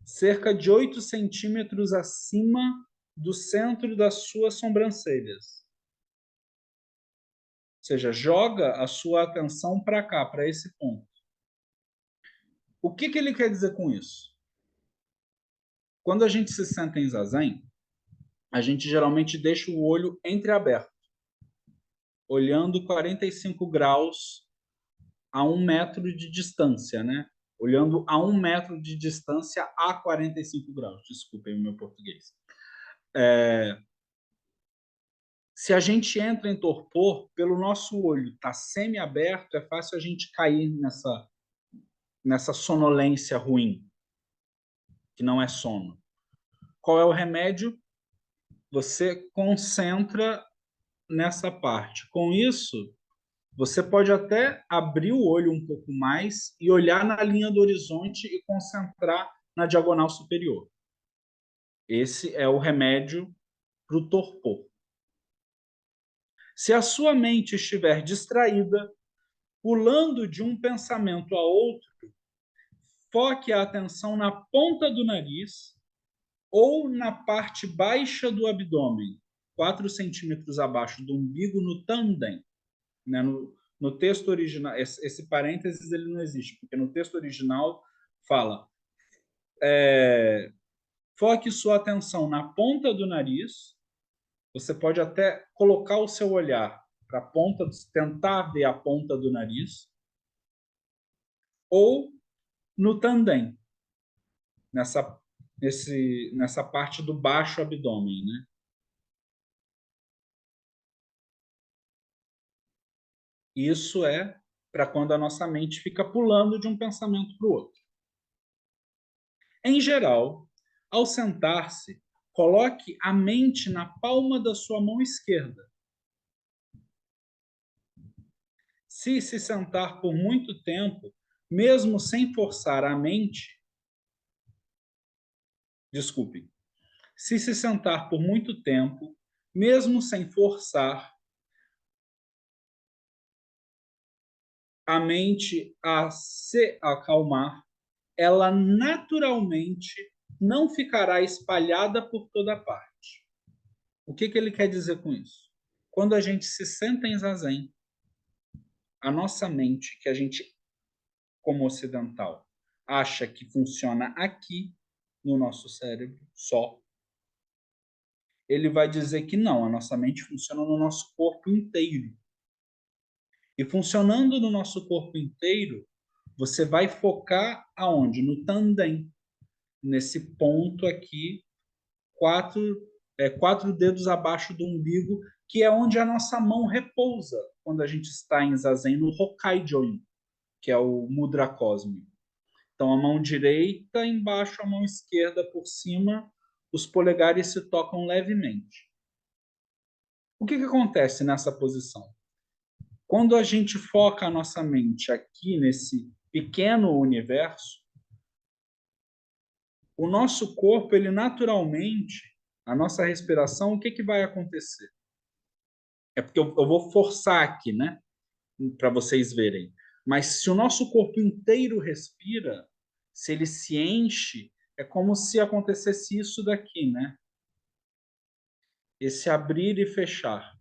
cerca de 8 centímetros acima do centro das suas sobrancelhas. Ou seja, joga a sua atenção para cá, para esse ponto. O que ele quer dizer com isso? Quando a gente se senta em zazen, a gente geralmente deixa o olho entreaberto, olhando 45 graus a 1 metro de distância, né? Olhando a 1 metro de distância a 45 graus. Desculpem o meu português. Se a gente entra em torpor, pelo nosso olho estar semi-aberto, é fácil a gente cair nessa sonolência ruim, que não é sono. Qual é o remédio? Você concentra nessa parte. Com isso, você pode até abrir o olho um pouco mais e olhar na linha do horizonte e concentrar na diagonal superior. Esse é o remédio para o torpor. Se a sua mente estiver distraída, pulando de um pensamento a outro, foque a atenção na ponta do nariz ou na parte baixa do abdômen, 4 centímetros abaixo do umbigo, no tandem, né? No texto original, esse parênteses ele não existe, porque no texto original fala foque sua atenção na ponta do nariz. Você pode até colocar o seu olhar para a ponta, tentar ver a ponta do nariz, ou no tandem, nessa parte do baixo abdômen, né? Isso é para quando a nossa mente fica pulando de um pensamento para o outro. Em geral, ao sentar-se, coloque a mente na palma da sua mão esquerda. Se sentar por muito tempo, mesmo sem forçar a mente, desculpe, se sentar por muito tempo, mesmo sem forçar a mente a se acalmar, ela naturalmente não ficará espalhada por toda parte. O que ele quer dizer com isso? Quando a gente se senta em zazen, a nossa mente, que a gente, como ocidental, acha que funciona aqui no nosso cérebro só, ele vai dizer que não, a nossa mente funciona no nosso corpo inteiro. E funcionando no nosso corpo inteiro, você vai focar aonde? No tandem, nesse ponto aqui, quatro dedos abaixo do umbigo, que é onde a nossa mão repousa quando a gente está em zazen, no Hokkaido, que é o mudra cósmico. Então, a mão direita embaixo, a mão esquerda por cima, os polegares se tocam levemente. O que acontece nessa posição? Quando a gente foca a nossa mente aqui nesse pequeno universo, o nosso corpo, ele naturalmente, a nossa respiração, o que vai acontecer? É porque eu vou forçar aqui, né? Para vocês verem. Mas se o nosso corpo inteiro respira, se ele se enche, é como se acontecesse isso daqui, né? Esse abrir e fechar.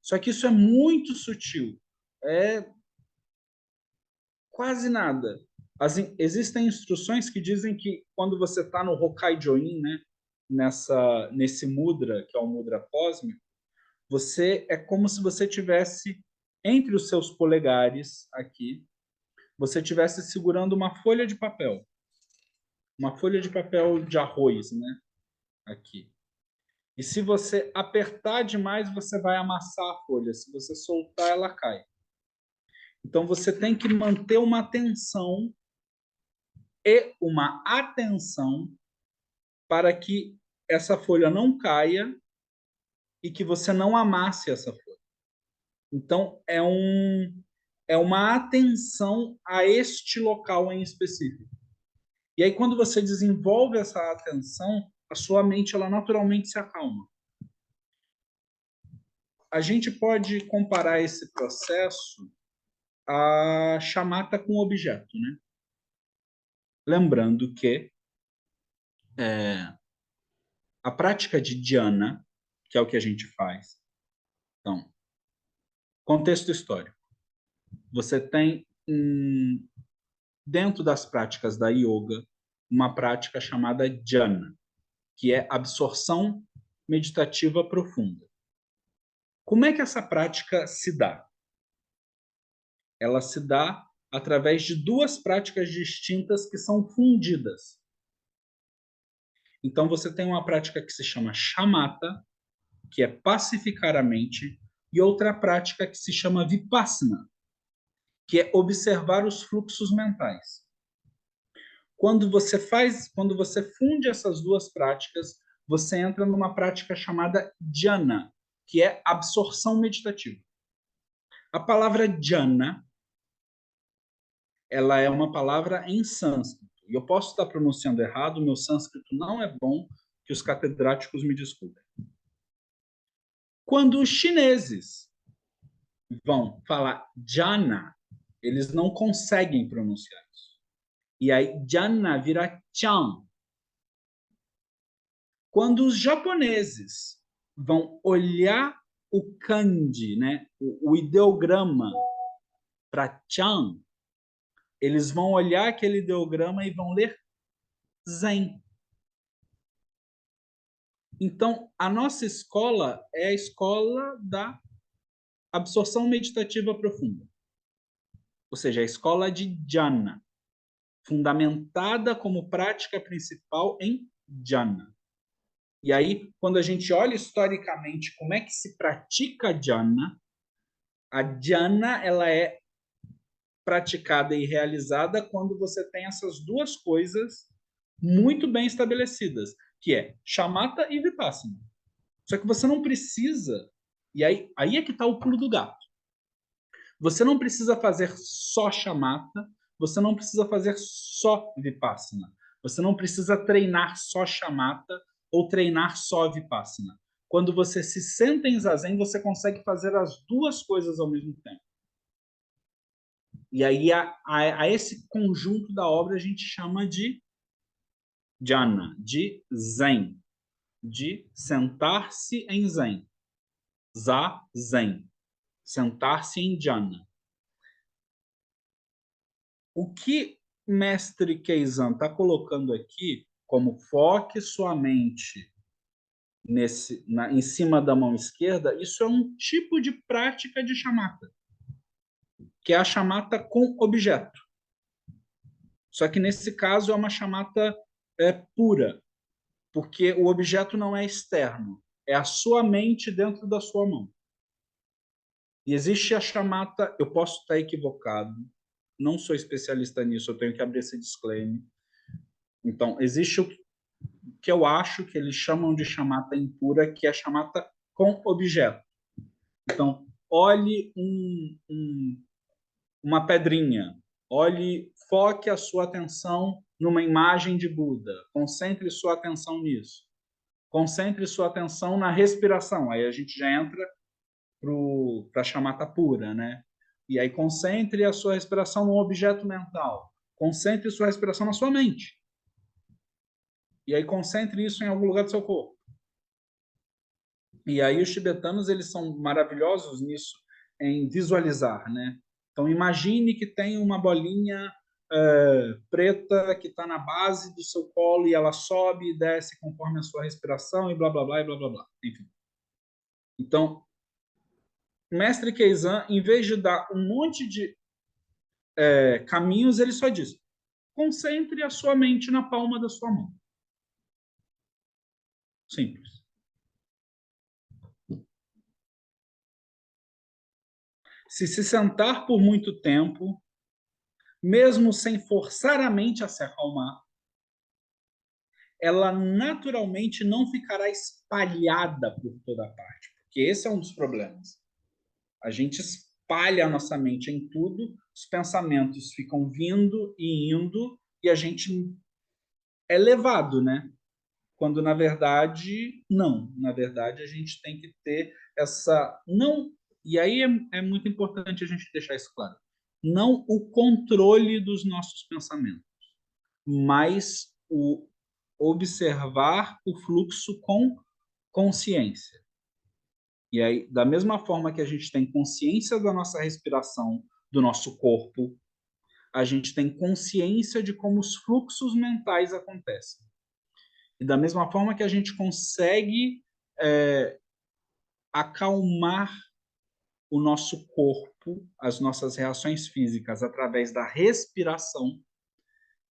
Só que isso é muito sutil. É quase nada. Existem instruções que dizem que quando você está no Hokkaido-in, né? Nesse mudra, que é o mudra cósmico, você é como se você tivesse entre os seus polegares aqui, você tivesse segurando uma folha de papel de arroz, né? Aqui. E se você apertar demais, você vai amassar a folha. Se você soltar, ela cai. Então você tem que manter uma tensão e uma atenção para que essa folha não caia e que você não amasse essa folha. Então é uma atenção a este local em específico. E aí quando você desenvolve essa atenção, a sua mente ela naturalmente se acalma. A gente pode comparar esse processo a chamata com objeto, né? Lembrando que a prática de dhyana, que é o que a gente faz. Então, contexto histórico. Você tem dentro das práticas da yoga uma prática chamada dhyana, que é absorção meditativa profunda. Como é que essa prática se dá? Ela se dá através de duas práticas distintas que são fundidas. Então, você tem uma prática que se chama shamatha, que é pacificar a mente, e outra prática que se chama vipassana, que é observar os fluxos mentais. Quando você funde essas duas práticas, você entra numa prática chamada dhyana, que é absorção meditativa. A palavra dhyana, ela é uma palavra em sânscrito. E eu posso estar pronunciando errado, meu sânscrito não é bom, que os catedráticos me desculpem. Quando os chineses vão falar jhana, eles não conseguem pronunciar isso. E aí jhana vira chan. Quando os japoneses vão olhar o kanji, né, o ideograma para Chan, eles vão olhar aquele ideograma e vão ler Zen. Então, a nossa escola é a escola da absorção meditativa profunda. Ou seja, a escola de jhana, fundamentada como prática principal em jhana. E aí, quando a gente olha historicamente como é que se pratica jhana, a jhana ela é praticada e realizada quando você tem essas duas coisas muito bem estabelecidas, que é shamatha e vipassana. Só que você não precisa, e aí é que está o pulo do gato. Você não precisa fazer só shamatha, você não precisa fazer só vipassana. Você não precisa treinar só shamatha ou treinar só vipassana. Quando você se senta em zazen, você consegue fazer as duas coisas ao mesmo tempo. E aí a esse conjunto da obra a gente chama de jhana, de zen, de sentar-se em zen. Zazen, sentar-se em jhana. O que mestre Keizan está colocando aqui como foque sua mente em cima da mão esquerda, isso é um tipo de prática de shamatha, que é a shamatha com objeto. Só que nesse caso é uma shamatha pura, porque o objeto não é externo, é a sua mente dentro da sua mão. E existe a shamatha, eu posso estar equivocado, não sou especialista nisso, eu tenho que abrir esse disclaimer. Então, existe o que eu acho que eles chamam de shamatha impura, que é shamatha com objeto. Então, olhe uma pedrinha, foque a sua atenção numa imagem de Buda, concentre sua atenção nisso. Concentre sua atenção na respiração, aí a gente já entra para a shamatha pura, né? E aí concentre a sua respiração num objeto mental. Concentre sua respiração na sua mente. E aí concentre isso em algum lugar do seu corpo. E aí os tibetanos eles são maravilhosos nisso, em visualizar, né? Então imagine que tem uma bolinha preta que está na base do seu colo e ela sobe e desce conforme a sua respiração e blá blá blá e blá blá blá. Enfim. Então, o mestre Keizan, em vez de dar um monte de caminhos, ele só diz: concentre a sua mente na palma da sua mão. Simples. Se sentar por muito tempo, mesmo sem forçar a mente a se acalmar, ela naturalmente não ficará espalhada por toda parte, porque esse é um dos problemas. A gente espalha a nossa mente em tudo, os pensamentos ficam vindo e indo e a gente é levado, né? Quando na verdade não, na verdade a gente tem que ter essa não, e aí é muito importante a gente deixar isso claro. Não o controle dos nossos pensamentos, mas o observar o fluxo com consciência. E aí, da mesma forma que a gente tem consciência da nossa respiração, do nosso corpo, a gente tem consciência de como os fluxos mentais acontecem. E da mesma forma que a gente consegue acalmar o nosso corpo, as nossas reações físicas através da respiração,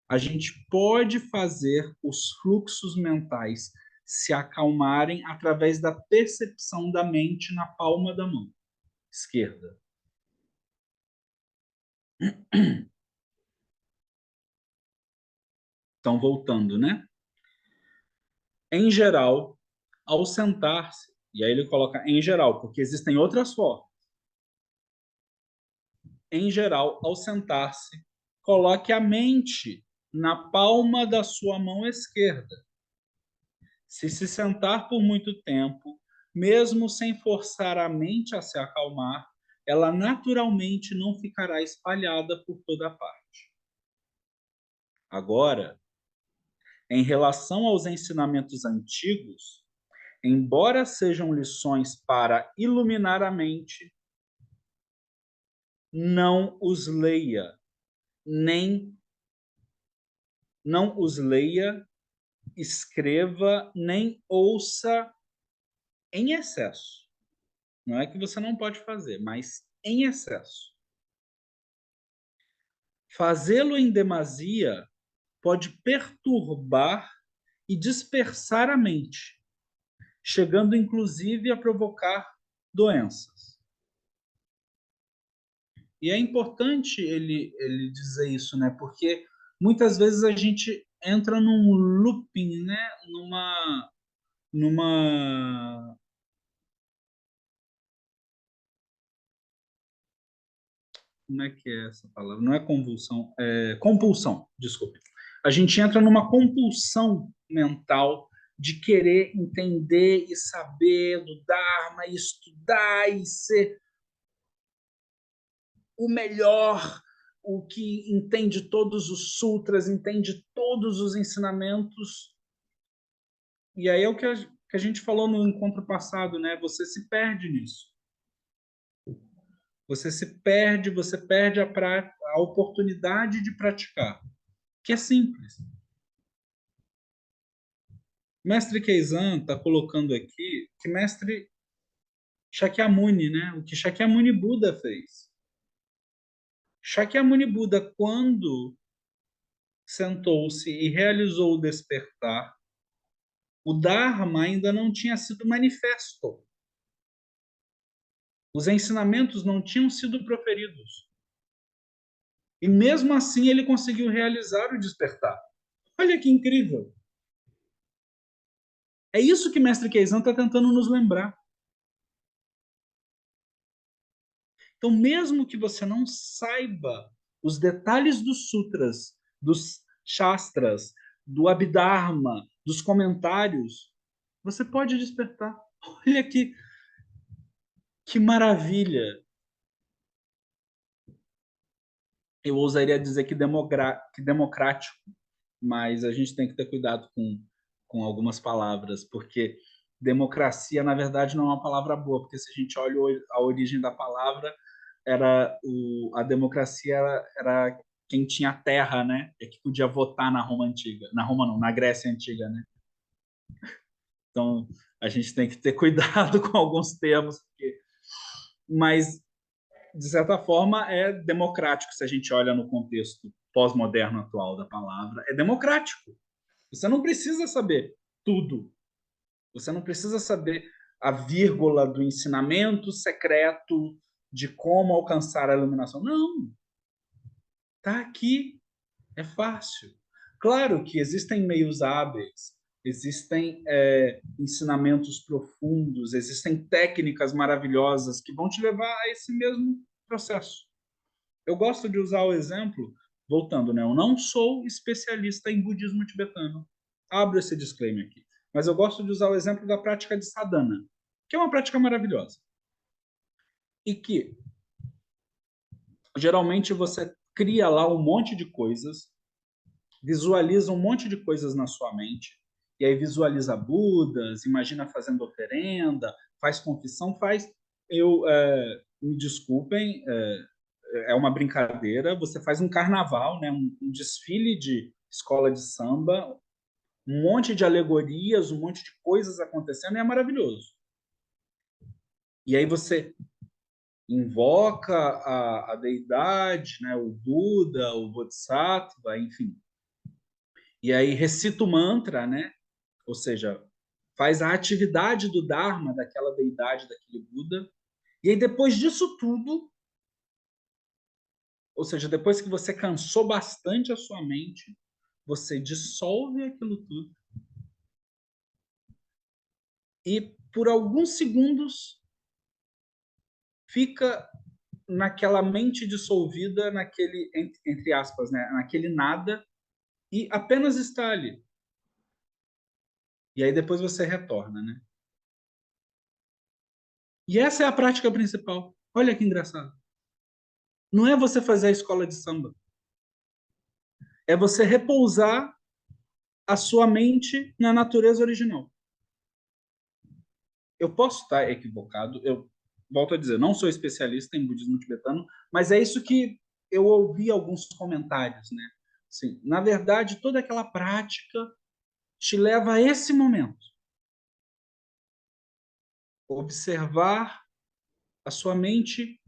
a gente pode fazer os fluxos mentais se acalmarem através da percepção da mente na palma da mão esquerda. Então, voltando, né? Em geral, ao sentar-se, e aí ele coloca em geral, porque existem outras formas. Em geral, ao sentar-se, coloque a mente na palma da sua mão esquerda. Se sentar por muito tempo, mesmo sem forçar a mente a se acalmar, ela naturalmente não ficará espalhada por toda parte. Agora, em relação aos ensinamentos antigos, embora sejam lições para iluminar a mente, não os leia, escreva, nem ouça em excesso. Não é que você não pode fazer, mas em excesso. Fazê-lo em demasia pode perturbar e dispersar a mente, chegando inclusive a provocar doenças. E é importante ele dizer isso, né? Porque muitas vezes a gente entra num looping, né? Numa como é que é essa palavra? Não é convulsão, é compulsão, desculpe. A gente entra numa compulsão mental de querer entender e saber do Dharma, e estudar e ser o melhor, o que entende todos os sutras, entende todos os ensinamentos. E aí é o que a gente falou no encontro passado, né? Você se perde nisso. Você perde a oportunidade de praticar, que é simples. Mestre Keizan está colocando aqui que mestre Shakyamuni, né? O que Shakyamuni Buda fez. Shakyamuni Buda, quando sentou-se e realizou o despertar, o Dharma ainda não tinha sido manifesto. Os ensinamentos não tinham sido proferidos. E mesmo assim ele conseguiu realizar o despertar. Olha que incrível! É isso que Mestre Keizan está tentando nos lembrar. Então, mesmo que você não saiba os detalhes dos sutras, dos shastras, do Abhidharma, dos comentários, você pode despertar. Olha que maravilha! Eu ousaria dizer que democrático, mas a gente tem que ter cuidado com algumas palavras, porque democracia, na verdade, não é uma palavra boa, porque se a gente olha a origem da palavra, a democracia era quem tinha terra, né? É que podia votar na Roma antiga, na Roma não, na Grécia antiga, né? Então a gente tem que ter cuidado com alguns termos, mas de certa forma é democrático se a gente olha no contexto pós-moderno atual da palavra, é democrático. Você não precisa saber tudo. Você não precisa saber a vírgula do ensinamento secreto de como alcançar a iluminação. Não. Está aqui. É fácil. Claro que existem meios hábeis, existem ensinamentos profundos, existem técnicas maravilhosas que vão te levar a esse mesmo processo. Eu gosto de usar o exemplo, voltando, né? Eu não sou especialista em budismo tibetano. Abro esse disclaimer aqui. Mas eu gosto de usar o exemplo da prática de sadhana, que é uma prática maravilhosa. E que, geralmente, você cria lá um monte de coisas, visualiza um monte de coisas na sua mente, e aí visualiza Budas, imagina fazendo oferenda, faz confissão, me desculpem, é uma brincadeira, você faz um carnaval, né, um desfile de escola de samba, um monte de alegorias, um monte de coisas acontecendo, e é maravilhoso. E aí você invoca a deidade, né, o Buda, o Bodhisattva, enfim. E aí recita o mantra, né? Ou seja, faz a atividade do Dharma daquela deidade, daquele Buda. E aí depois disso tudo, ou seja, depois que você cansou bastante a sua mente, você dissolve aquilo tudo. E por alguns segundos fica naquela mente dissolvida, naquele, entre aspas, né, naquele nada, e apenas está ali. E aí depois você retorna, né? E essa é a prática principal. Olha que engraçado. Não é você fazer a escola de samba. É você repousar a sua mente na natureza original. Eu posso estar equivocado, eu volto a dizer, não sou especialista em budismo tibetano, mas é isso que eu ouvi alguns comentários, né? Assim, na verdade, toda aquela prática te leva a esse momento. Observar a sua mente,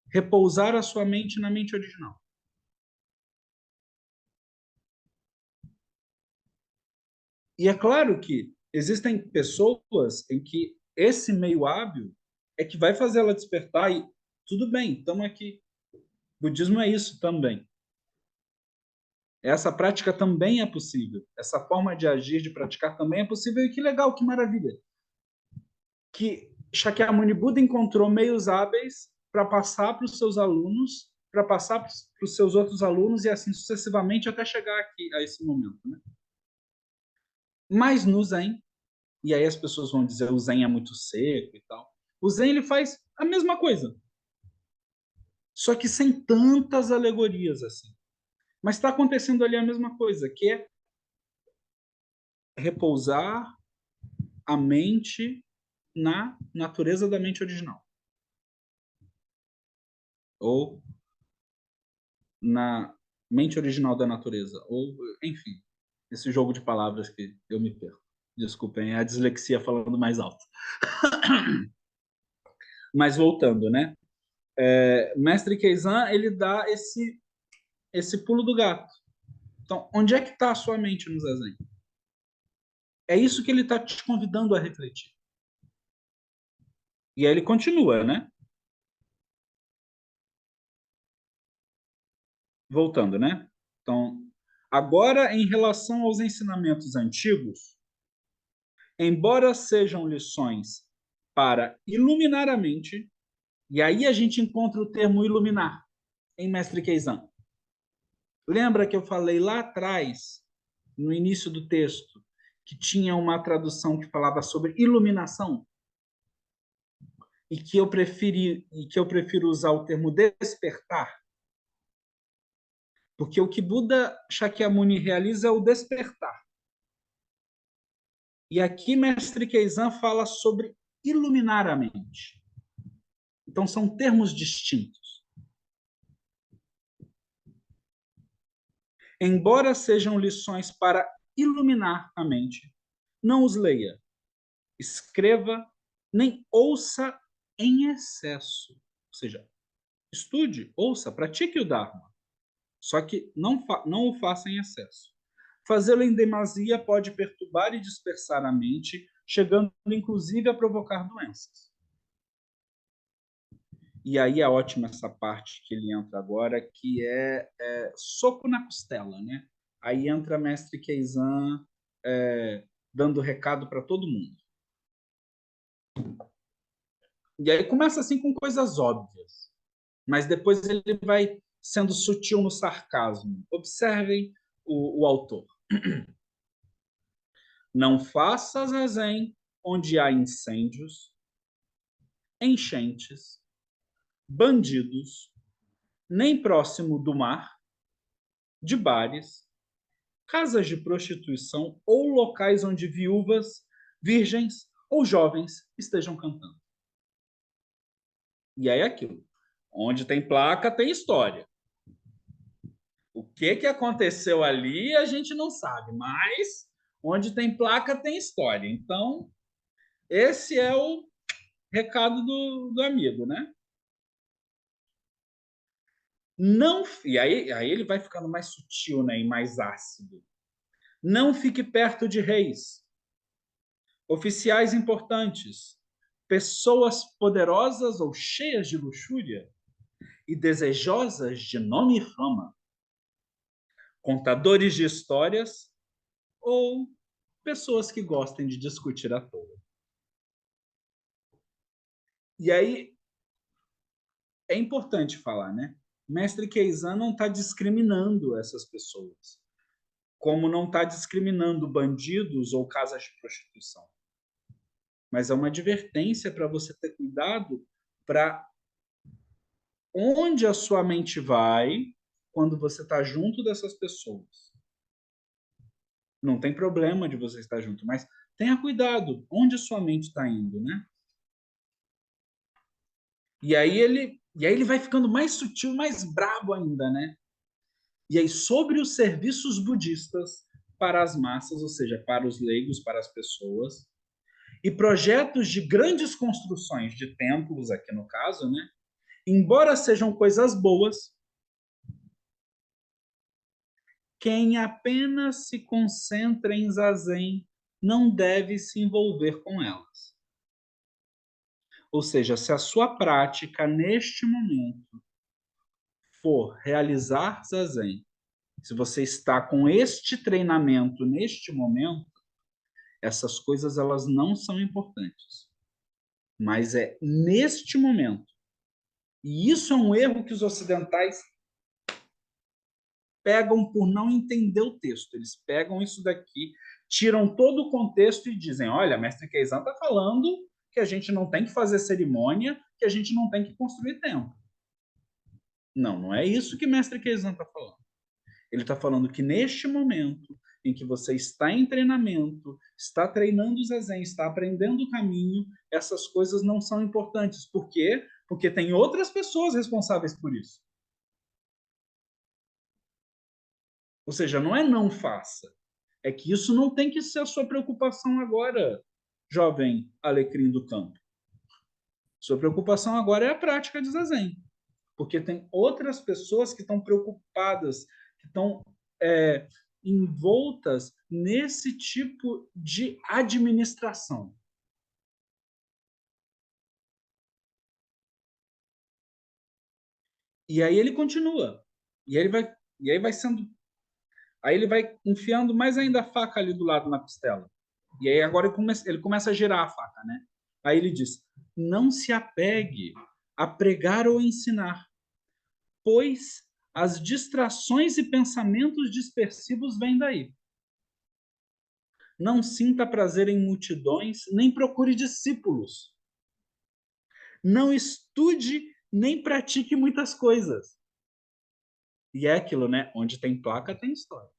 repousar a sua mente na mente original. E é claro que existem pessoas em que esse meio hábil é que vai fazer ela despertar e tudo bem, estamos aqui. O budismo é isso também. Essa prática também é possível. Essa forma de agir, de praticar também é possível. E que legal, que maravilha. Que Shakyamuni Buda encontrou meios hábeis para passar para os seus alunos, para passar para os seus outros alunos e assim sucessivamente até chegar aqui, a esse momento, né? Mas no Zen, e aí as pessoas vão dizer o Zen é muito seco e tal. O Zen ele faz a mesma coisa, só que sem tantas alegorias assim. Mas está acontecendo ali a mesma coisa, que é repousar a mente na natureza da mente original. Ou na mente original da natureza. Ou, enfim, esse jogo de palavras que eu me perco. Desculpem, é a dislexia falando mais alto. Mas voltando, né? Mestre Keizan, ele dá esse pulo do gato. Então, onde é que está a sua mente no Zazen? É isso que ele está te convidando a refletir. E aí ele continua, né? Voltando, né? Então, agora, em relação aos ensinamentos antigos, embora sejam lições para iluminar a mente, e aí a gente encontra o termo iluminar em Mestre Keizan. Lembra que eu falei lá atrás, no início do texto, que tinha uma tradução que falava sobre iluminação? E que eu prefiro usar o termo despertar? Porque o que Buda Shakyamuni realiza é o despertar. E aqui Mestre Keizan fala sobre iluminar a mente. Então são termos distintos. Embora sejam lições para iluminar a mente, não os leia, escreva, nem ouça em excesso. Ou seja, estude, ouça, pratique o Dharma. Só que não o faça em excesso. Fazê-lo em demasia pode perturbar e dispersar a mente, chegando inclusive a provocar doenças. E aí é ótima essa parte que ele entra agora, que é soco na costela, né? Aí entra Mestre Keizan dando recado para todo mundo. E aí começa assim com coisas óbvias, mas depois ele vai sendo sutil no sarcasmo. Observem o autor. Não faça zazen onde há incêndios, enchentes, bandidos, nem próximo do mar, de bares, casas de prostituição ou locais onde viúvas, virgens ou jovens estejam cantando. E aí é aquilo. Onde tem placa, tem história. O que aconteceu ali, a gente não sabe, mas onde tem placa, tem história. Então, esse é o recado do amigo, né? Não, e aí ele vai ficando mais sutil, né, e mais ácido. Não fique perto de reis, oficiais importantes, pessoas poderosas ou cheias de luxúria e desejosas de nome e fama, contadores de histórias ou pessoas que gostem de discutir à toa. E aí é importante falar, né? Mestre Keizan não está discriminando essas pessoas, como não está discriminando bandidos ou casas de prostituição. Mas é uma advertência para você ter cuidado para onde a sua mente vai quando você está junto dessas pessoas. Não tem problema de você estar junto, mas tenha cuidado onde sua mente está indo, né? E aí ele vai ficando mais sutil, mais brabo ainda, né? E aí, sobre os serviços budistas para as massas, ou seja, para os leigos, para as pessoas, e projetos de grandes construções de templos, aqui no caso, né? Embora sejam coisas boas, quem apenas se concentra em zazen não deve se envolver com elas. Ou seja, se a sua prática neste momento for realizar zazen, se você está com este treinamento neste momento, essas coisas elas não são importantes. Mas é neste momento. E isso é um erro que os ocidentais pegam por não entender o texto. Eles pegam isso daqui, tiram todo o contexto e dizem: olha, mestre Keizan está falando que a gente não tem que fazer cerimônia, que a gente não tem que construir templo. Não, não é isso que mestre Keizan está falando. Ele está falando que neste momento em que você está em treinamento, está treinando o zazen, está aprendendo o caminho, essas coisas não são importantes. Por quê? Porque tem outras pessoas responsáveis por isso. Ou seja, não é não faça. É que isso não tem que ser a sua preocupação agora, jovem alecrim do campo. Sua preocupação agora é a prática de zazen. Porque tem outras pessoas que estão preocupadas, que estão envoltas nesse tipo de administração. E aí ele continua. E aí vai sendo. Aí ele vai enfiando mais ainda a faca ali do lado na costela. E aí agora ele começa a girar a faca, né? Aí ele diz: não se apegue a pregar ou ensinar, pois as distrações e pensamentos dispersivos vêm daí. Não sinta prazer em multidões, nem procure discípulos. Não estude, nem pratique muitas coisas. E é aquilo, né? Onde tem placa, tem história.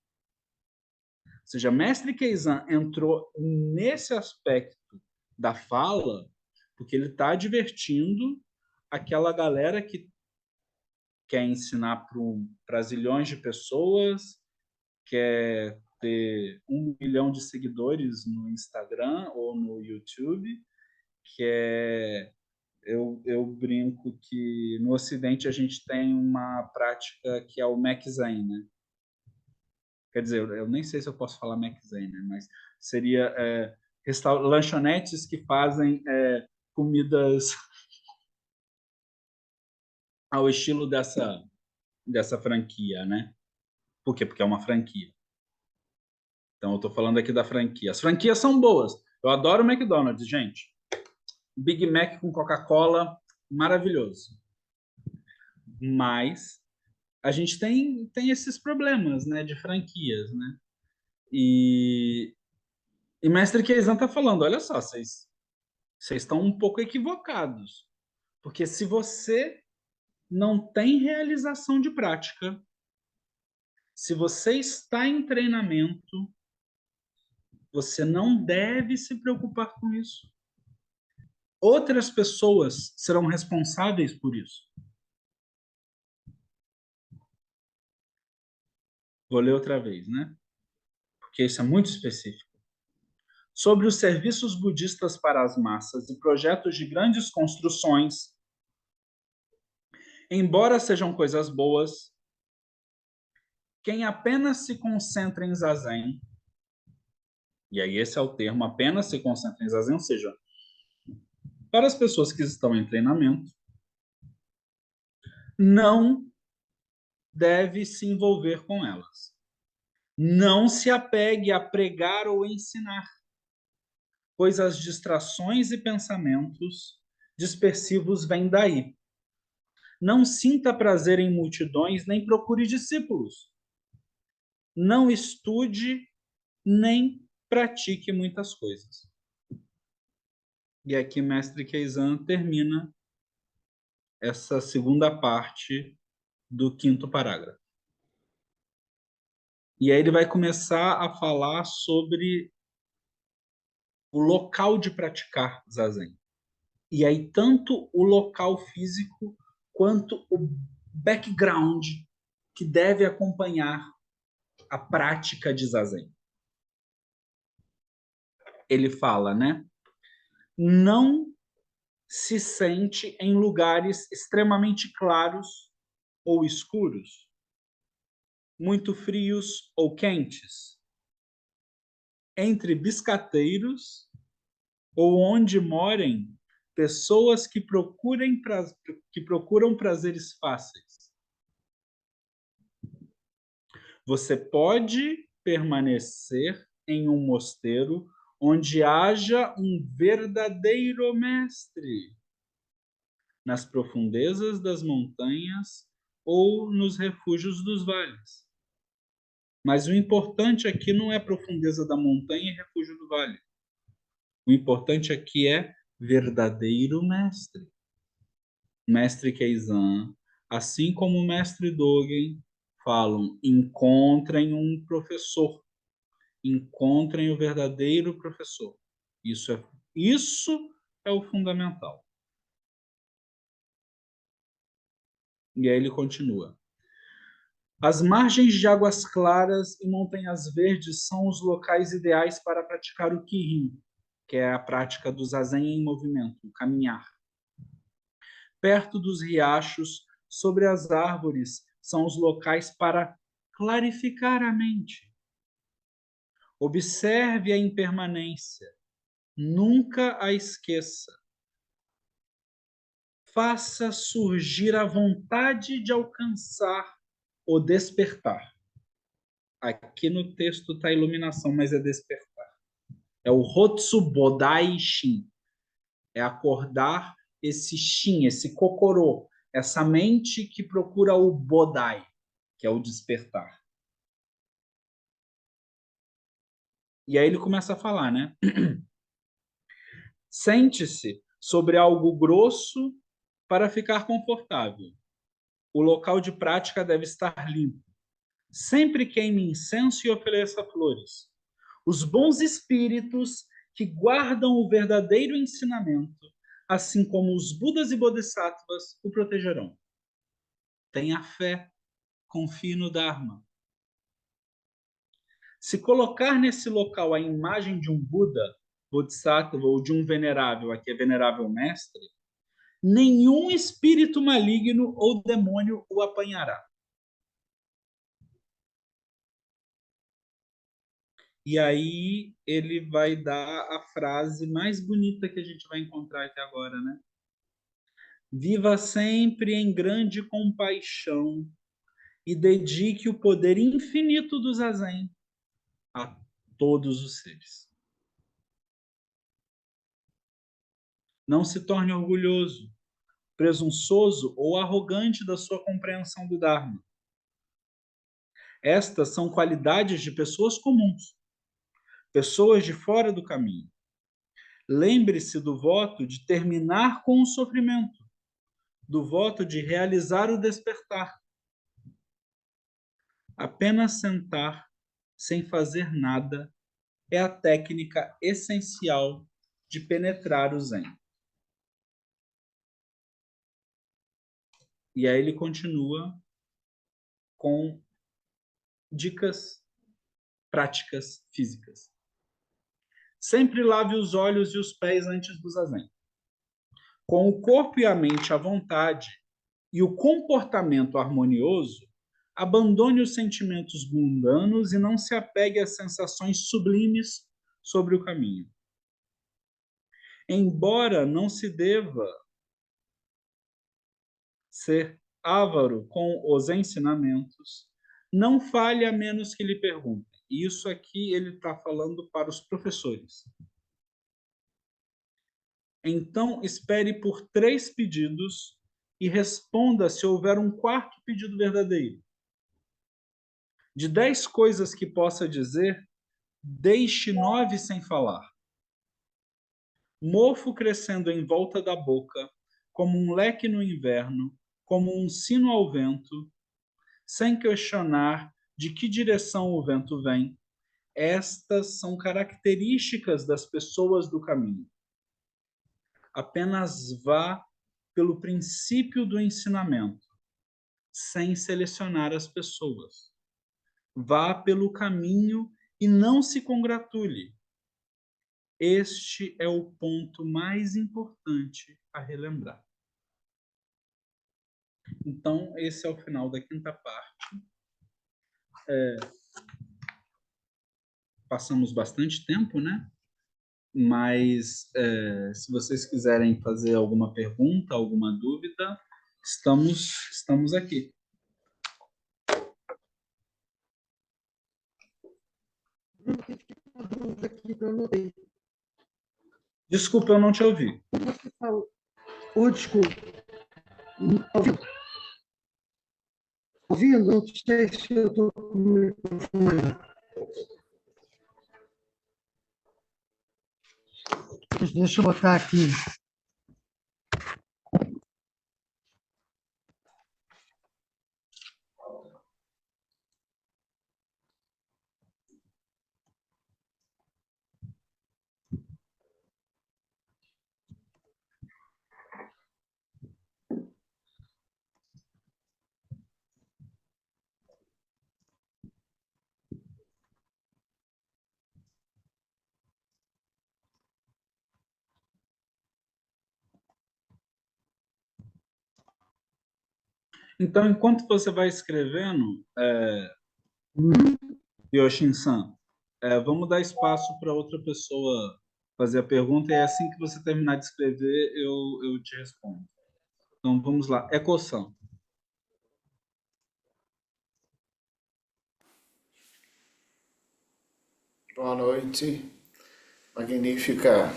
Ou seja, Mestre Keizan entrou nesse aspecto da fala porque ele está advertindo aquela galera que quer ensinar para zilhões de pessoas, quer ter 1 milhão de seguidores no Instagram ou no YouTube, que eu brinco que no Ocidente a gente tem uma prática que é o Maczen, né? Quer dizer, eu nem sei se eu posso falar Maczen, né? Mas seria lanchonetes que fazem comidas ao estilo dessa franquia, né? Por quê? Porque é uma franquia. Então, eu estou falando aqui da franquia. As franquias são boas. Eu adoro o McDonald's, gente. Big Mac com Coca-Cola, maravilhoso. Mas a gente tem esses problemas, né, de franquias, né? E Mestre Keizan está falando, olha só, vocês estão um pouco equivocados. Porque se você não tem realização de prática, se você está em treinamento, você não deve se preocupar com isso. Outras pessoas serão responsáveis por isso. Vou ler outra vez, né? Porque isso é muito específico. Sobre os serviços budistas para as massas e projetos de grandes construções, embora sejam coisas boas, quem apenas se concentra em zazen, e aí esse é o termo, apenas se concentra em zazen, ou seja, para as pessoas que estão em treinamento, não deve se envolver com elas. Não se apegue a pregar ou ensinar, pois as distrações e pensamentos dispersivos vêm daí. Não sinta prazer em multidões, nem procure discípulos. Não estude, nem pratique muitas coisas. E aqui Mestre Keizan termina essa segunda parte do 5º parágrafo. E aí ele vai começar a falar sobre o local de praticar zazen. E aí tanto o local físico quanto o background que deve acompanhar a prática de zazen. Ele fala, né? Não se sente em lugares extremamente claros ou escuros, muito frios ou quentes, entre biscateiros ou onde morem pessoas que procuram prazeres fáceis. Você pode permanecer em um mosteiro onde haja um verdadeiro mestre, nas profundezas das montanhas ou nos refúgios dos vales. Mas o importante aqui não é a profundeza da montanha e refúgio do vale. O importante aqui é verdadeiro mestre. Mestre Keizan, assim como o mestre Dogen, falam: encontrem um professor, encontrem o verdadeiro professor. Isso é o fundamental. E aí ele continua. As margens de águas claras e montanhas verdes são os locais ideais para praticar o Kirin, que é a prática do zazen em movimento, o caminhar. Perto dos riachos, sobre as árvores, são os locais para clarificar a mente. Observe a impermanência, nunca a esqueça. Faça surgir a vontade de alcançar o despertar. Aqui no texto está iluminação, mas é despertar. É o Hotsu Bodai Shin. É acordar esse Shin, esse Kokoro, essa mente que procura o Bodai, que é o despertar. E aí ele começa a falar, né? Sente-se sobre algo grosso para ficar confortável. O local de prática deve estar limpo. Sempre queime incenso e ofereça flores. Os bons espíritos que guardam o verdadeiro ensinamento, assim como os Budas e Bodhisattvas, o protegerão. Tenha fé, confie no Dharma. Se colocar nesse local a imagem de um Buda, Bodhisattva ou de um venerável, aqui é venerável mestre, nenhum espírito maligno ou demônio o apanhará. E aí ele vai dar a frase mais bonita que a gente vai encontrar até agora, né? Viva sempre em grande compaixão e dedique o poder infinito do zazen a todos os seres. Não se torne orgulhoso, presunçoso ou arrogante da sua compreensão do Dharma. Estas são qualidades de pessoas comuns, pessoas de fora do caminho. Lembre-se do voto de terminar com o sofrimento, do voto de realizar o despertar. Apenas sentar, sem fazer nada, é a técnica essencial de penetrar o Zen. E aí ele continua com dicas práticas físicas. Sempre lave os olhos e os pés antes do zazen. Com o corpo e a mente à vontade e o comportamento harmonioso, abandone os sentimentos mundanos e não se apegue às sensações sublimes sobre o caminho. Embora não se deva ser avaro com os ensinamentos, não fale a menos que lhe perguntem. Isso aqui ele está falando para os professores. Então, espere por 3 pedidos e responda se houver um 4º pedido verdadeiro. De 10 coisas que possa dizer, deixe 9 sem falar. Mofo crescendo em volta da boca, como um leque no inverno, como um sino ao vento, sem questionar, de que direção o vento vem. Estas são características das pessoas do caminho. Apenas vá pelo princípio do ensinamento, sem selecionar as pessoas. Vá pelo caminho e não se congratule. Este é o ponto mais importante a relembrar. Então, esse é o final da quinta parte. Passamos bastante tempo, né? Mas se vocês quiserem fazer alguma pergunta, alguma dúvida, estamos aqui. Aqui que eu anotei. Desculpa, eu não te ouvi. Você falou. Oh, desculpa. Ouviu? Ouviu? Não sei se eu estou com o microfone. Deixa eu botar aqui. Então, enquanto você vai escrevendo, Yoshin-san, vamos dar espaço para outra pessoa fazer a pergunta e assim que você terminar de escrever, eu te respondo. Então, vamos lá. Eco-san. Boa noite. Magnífica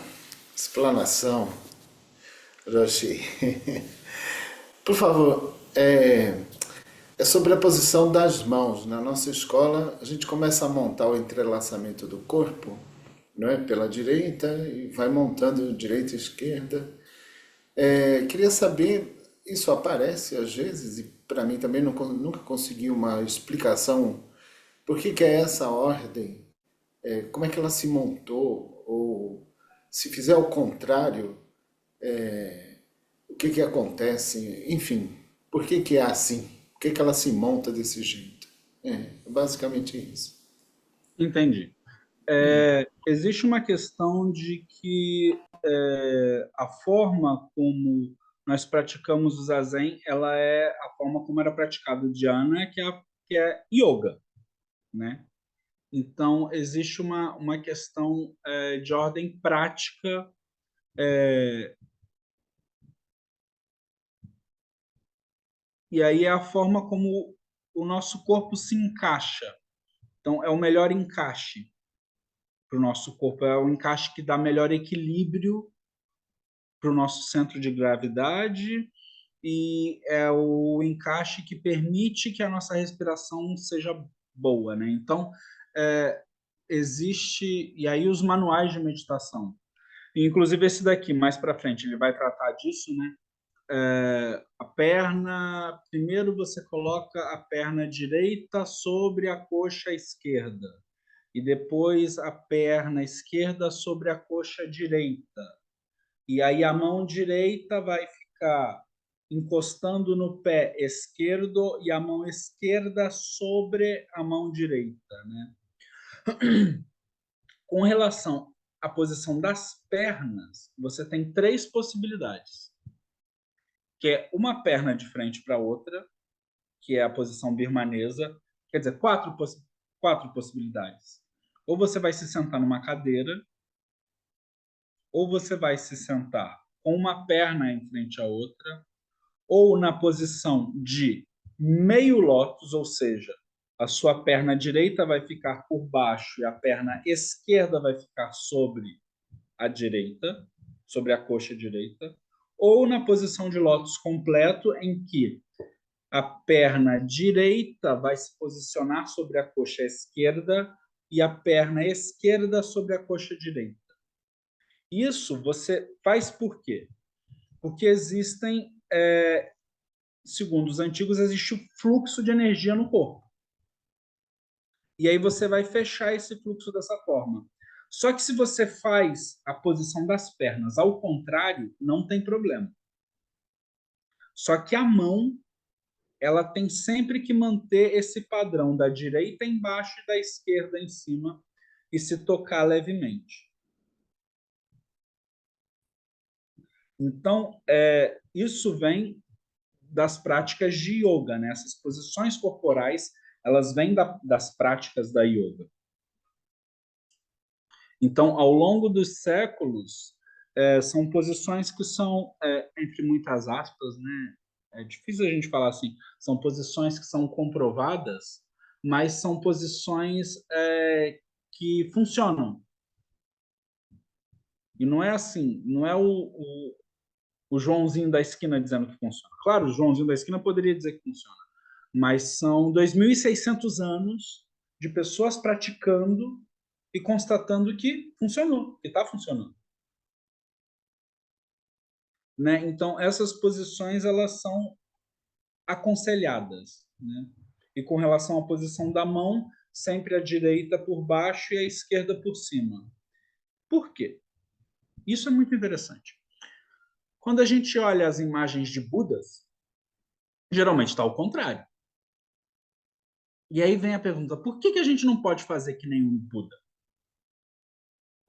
explanação, Roshi. Por favor, é sobre a posição das mãos. Na nossa escola, a gente começa a montar o entrelaçamento do corpo, não é? Pela direita e vai montando direita e esquerda. Queria saber, isso aparece às vezes, e para mim também nunca consegui uma explicação, por que é essa ordem? Como é que ela se montou? Ou se fizer ao contrário, o que acontece? Enfim, por que é assim? Por que ela se monta desse jeito? Basicamente isso. Entendi. Existe uma questão de que a forma como nós praticamos o zazen, ela é a forma como era praticado o dhyana, que é yoga, né? Então, existe uma questão de ordem prática, e aí é a forma como o nosso corpo se encaixa. Então, é o melhor encaixe para o nosso corpo, é o encaixe que dá melhor equilíbrio para o nosso centro de gravidade e é o encaixe que permite que a nossa respiração seja boa, né? Então, existe... E aí os manuais de meditação. Inclusive esse daqui, mais para frente, ele vai tratar disso, né? A perna... Primeiro você coloca a perna direita sobre a coxa esquerda. E depois a perna esquerda sobre a coxa direita. E aí a mão direita vai ficar encostando no pé esquerdo e a mão esquerda sobre a mão direita, né? Com relação à posição das pernas, você tem três possibilidades, que é uma perna de frente para a outra, que é a posição birmanesa, quer dizer, quatro possibilidades. Ou você vai se sentar numa cadeira, ou você vai se sentar com uma perna em frente à outra, ou na posição de meio lótus, ou seja, a sua perna direita vai ficar por baixo e a perna esquerda vai ficar sobre a direita, sobre a coxa direita, ou na posição de lótus completo, em que a perna direita vai se posicionar sobre a coxa esquerda e a perna esquerda sobre a coxa direita. Isso você faz por quê? Porque existem, segundo os antigos, existe o fluxo de energia no corpo. e aí você vai fechar esse fluxo dessa forma. Só que se você faz a posição das pernas ao contrário, não tem problema. Só que a mão, ela tem sempre que manter esse padrão da direita embaixo e da esquerda em cima e se tocar levemente. Então, isso vem das práticas de yoga, né? Essas posições corporais, elas vêm das práticas da yoga. Então, ao longo dos séculos, são posições que são, entre muitas aspas, né? É difícil a gente falar assim, são posições que são comprovadas, mas são posições que funcionam. E não é assim, não é o Joãozinho da esquina dizendo que funciona. Claro, o Joãozinho da esquina poderia dizer que funciona, mas são 2.600 anos de pessoas praticando e constatando que funcionou, que está funcionando. Né? Então, essas posições elas são aconselhadas. Né? E com relação à posição da mão, sempre a direita por baixo e a esquerda por cima. Por quê? Isso é muito interessante. Quando a gente olha as imagens de Budas, geralmente está ao contrário. E aí vem a pergunta, por que a gente não pode fazer que nem um Buda?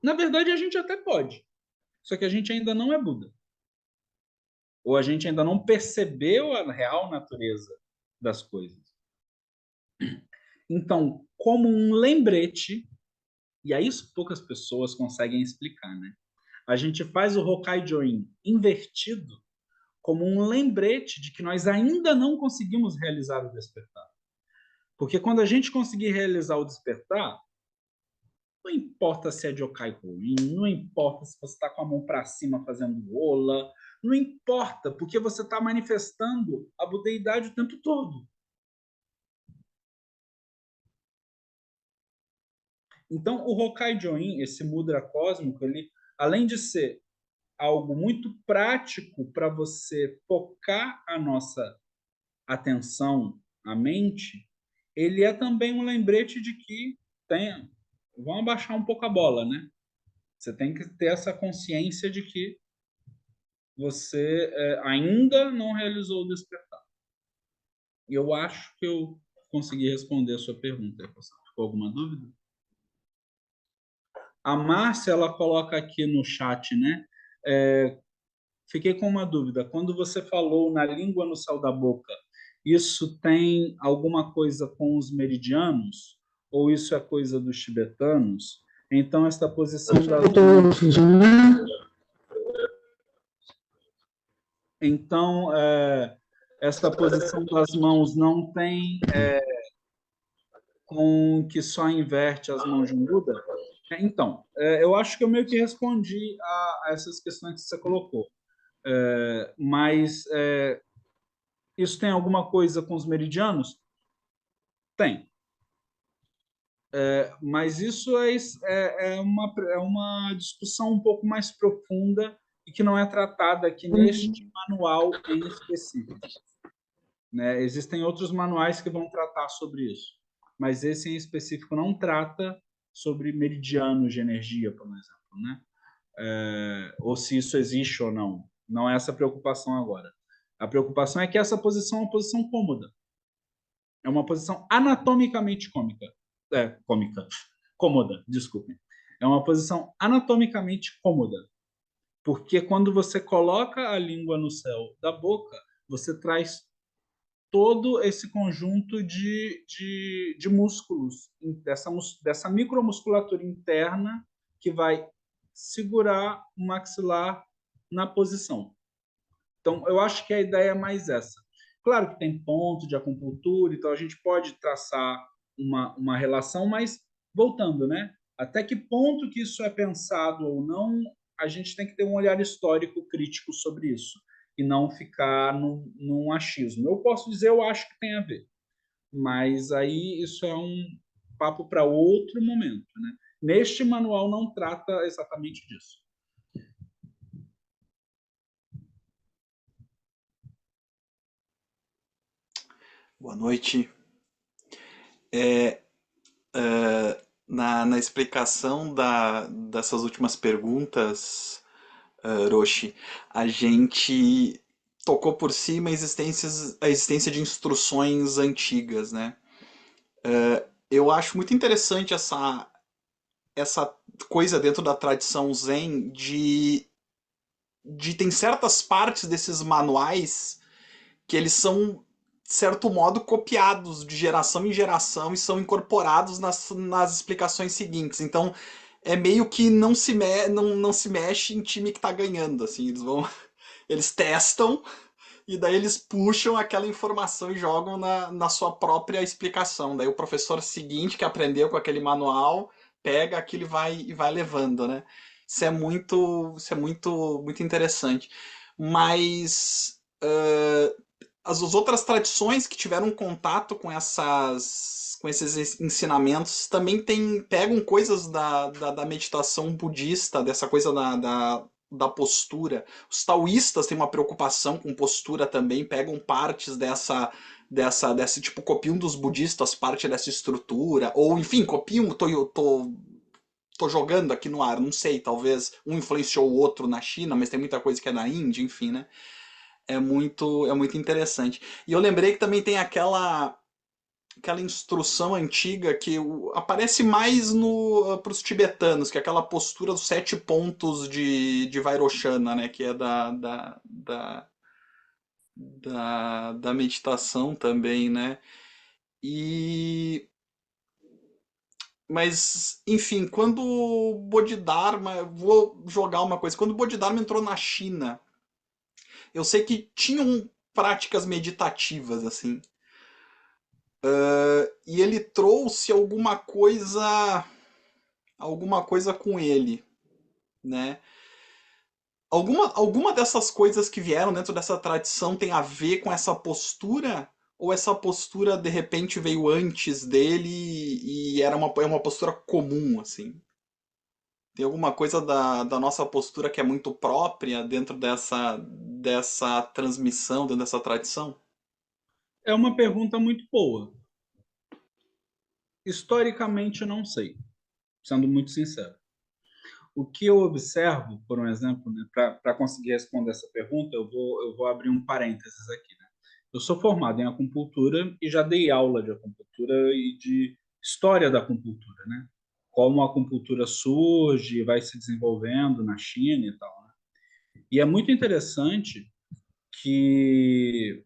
Na verdade, a gente até pode, só que a gente ainda não é Buda. Ou a gente ainda não percebeu a real natureza das coisas. Então, como um lembrete, e aí isso poucas pessoas conseguem explicar, né? A gente faz o Hokkaido-in invertido como um lembrete de que nós ainda não conseguimos realizar o despertar. Porque quando a gente conseguir realizar o despertar, não importa se é de Yokai-Ruin, não importa se você está com a mão para cima fazendo ola, não importa, porque você está manifestando a budeidade o tempo todo. Então, o Hokkaido-in, esse mudra cósmico, ele, além de ser algo muito prático para você focar a nossa atenção, a mente, ele é também um lembrete de que vão abaixar um pouco a bola, né? Você tem que ter essa consciência de que você ainda não realizou o despertar. E eu acho que eu consegui responder a sua pergunta. Ficou alguma dúvida? A Márcia, ela coloca aqui no chat, né? Fiquei com uma dúvida. Quando você falou na língua no céu da boca, isso tem alguma coisa com os meridianos? Ou isso é coisa dos tibetanos? Então, esta posição das mãos... Então, essa posição das mãos não tem com que só inverte as mãos de um Buda? Então, eu acho que eu meio que respondi a essas questões que você colocou. Mas isso tem alguma coisa com os meridianos? Tem. Mas isso é uma discussão um pouco mais profunda e que não é tratada aqui neste manual em específico. Né? Existem outros manuais que vão tratar sobre isso, mas esse em específico não trata sobre meridianos de energia, por exemplo, né? Ou se isso existe ou não. Não é essa a preocupação agora. A preocupação é que essa posição é uma posição cômoda. É uma posição anatomicamente cômoda, desculpem. É uma posição anatomicamente cômoda, porque quando você coloca a língua no céu da boca, você traz todo esse conjunto de músculos, dessa micromusculatura interna que vai segurar o maxilar na posição. Então, eu acho que a ideia é mais essa. Claro que tem ponto de acupuntura, então a gente pode traçar uma relação, mas voltando, né? Até que ponto que isso é pensado ou não, a gente tem que ter um olhar histórico crítico sobre isso e não ficar num achismo. Eu posso dizer, eu acho que tem a ver, mas aí isso é um papo para outro momento, né? Neste manual não trata exatamente disso. Boa noite. na explicação dessas últimas perguntas, Roshi, a gente tocou por cima a existência de instruções antigas, né? Eu acho muito interessante essa coisa dentro da tradição Zen de tem certas partes desses manuais que eles são, de certo modo, copiados de geração em geração e são incorporados nas explicações seguintes. Então, é meio que não se mexe em time que tá ganhando, assim, eles testam e daí eles puxam aquela informação e jogam na sua própria explicação. Daí o professor seguinte que aprendeu com aquele manual pega aquilo e vai levando, né? Isso é muito interessante. Mas as outras tradições que tiveram contato com esses ensinamentos também pegam coisas da meditação budista, dessa coisa da postura. Os taoístas têm uma preocupação com postura também, pegam partes desse tipo, copiam dos budistas parte dessa estrutura, ou enfim, copiam, tô jogando aqui no ar, não sei, talvez um influenciou o outro na China, mas tem muita coisa que é na Índia, enfim, né? É muito interessante. E eu lembrei que também tem aquela instrução antiga que aparece mais no para os tibetanos, que é aquela postura dos 7 pontos de Vairochana, né? Que é da meditação também, né? E mas, enfim, quando o Bodhidharma, vou jogar uma coisa, quando o Bodhidharma entrou na China, eu sei que tinham práticas meditativas assim. E ele trouxe alguma coisa com ele, né? Alguma dessas coisas que vieram dentro dessa tradição tem a ver com essa postura? Ou essa postura de repente veio antes dele e é uma postura comum, assim? Tem alguma coisa da nossa postura que é muito própria dentro dessa transmissão, dentro dessa tradição? É uma pergunta muito boa. Historicamente, eu não sei, sendo muito sincero. O que eu observo, por um exemplo, né, para conseguir responder essa pergunta, eu vou abrir um parênteses aqui. Né? Eu sou formado em acupuntura e já dei aula de acupuntura e de história da acupuntura, né? Como a acupuntura surge e vai se desenvolvendo na China e tal. Né? E é muito interessante que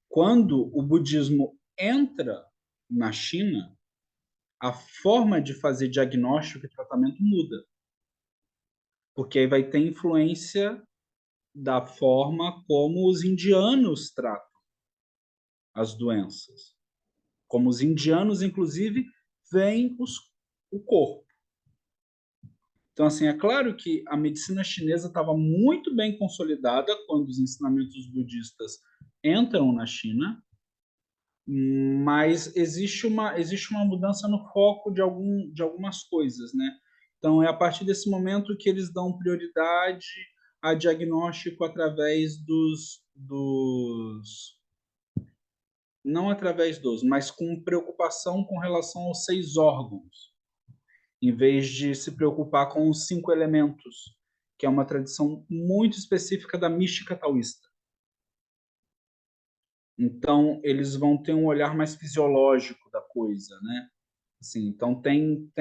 quando o budismo entra na China, a forma de fazer diagnóstico e tratamento muda, porque aí vai ter influência da forma como os indianos tratam as doenças, como os indianos, inclusive, veem o corpo. Então, assim, é claro que a medicina chinesa estava muito bem consolidada quando os ensinamentos budistas entram na China, mas existe uma mudança no foco de algumas coisas, né? Então, é a partir desse momento que eles dão prioridade a diagnóstico através não através dos, mas com preocupação com relação aos 6 órgãos, em vez de se preocupar com os 5 elementos, que é uma tradição muito específica da mística taoísta. Então, eles vão ter um olhar mais fisiológico da coisa, né? Assim, então, tem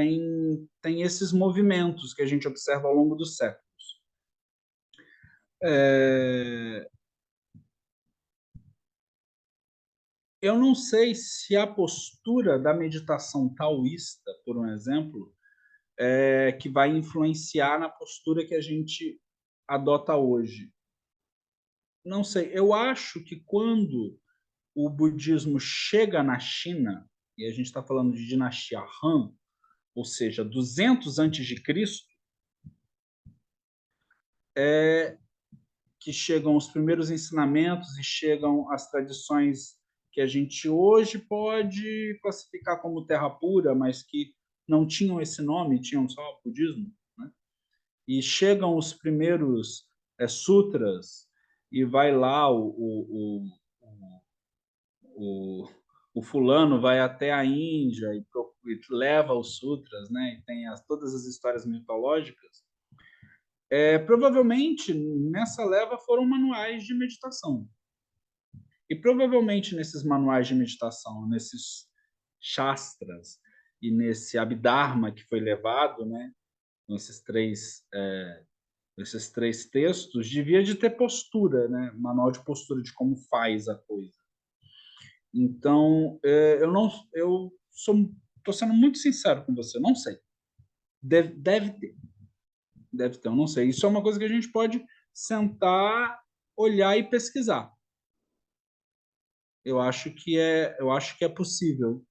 esses movimentos que a gente observa ao longo dos séculos. Eu não sei se a postura da meditação taoísta, por um exemplo, que vai influenciar na postura que a gente adota hoje. Não sei, eu acho que quando o budismo chega na China, e a gente está falando de dinastia Han, ou seja, 200 antes de Cristo, que chegam os primeiros ensinamentos e chegam as tradições que a gente hoje pode classificar como terra pura, mas que não tinham esse nome, tinham só o budismo, né? E chegam os primeiros sutras e vai lá o o fulano vai até a Índia e leva os sutras, né? E tem todas as histórias mitológicas. Provavelmente nessa leva foram manuais de meditação. E provavelmente nesses manuais de meditação, nesses shastras e nesse Abhidharma que foi levado, né? Nesses três textos, devia de ter postura, né? Manual de postura de como faz a coisa. Então, eu estou sendo muito sincero com você, não sei. Deve ter, eu não sei. Isso é uma coisa que a gente pode sentar, olhar e pesquisar. Eu acho que é possível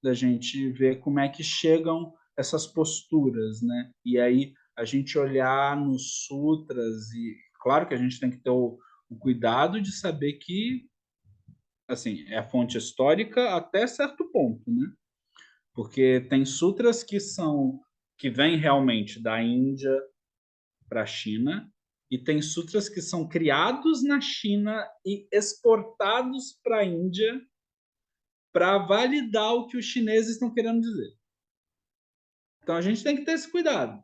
da gente ver como é que chegam essas posturas, né? E aí a gente olhar nos sutras e claro que a gente tem que ter o cuidado de saber que assim, é a fonte histórica até certo ponto, né? Porque tem sutras que vêm realmente da Índia para a China e tem sutras que são criados na China e exportados para a Índia para validar o que os chineses estão querendo dizer. Então a gente tem que ter esse cuidado.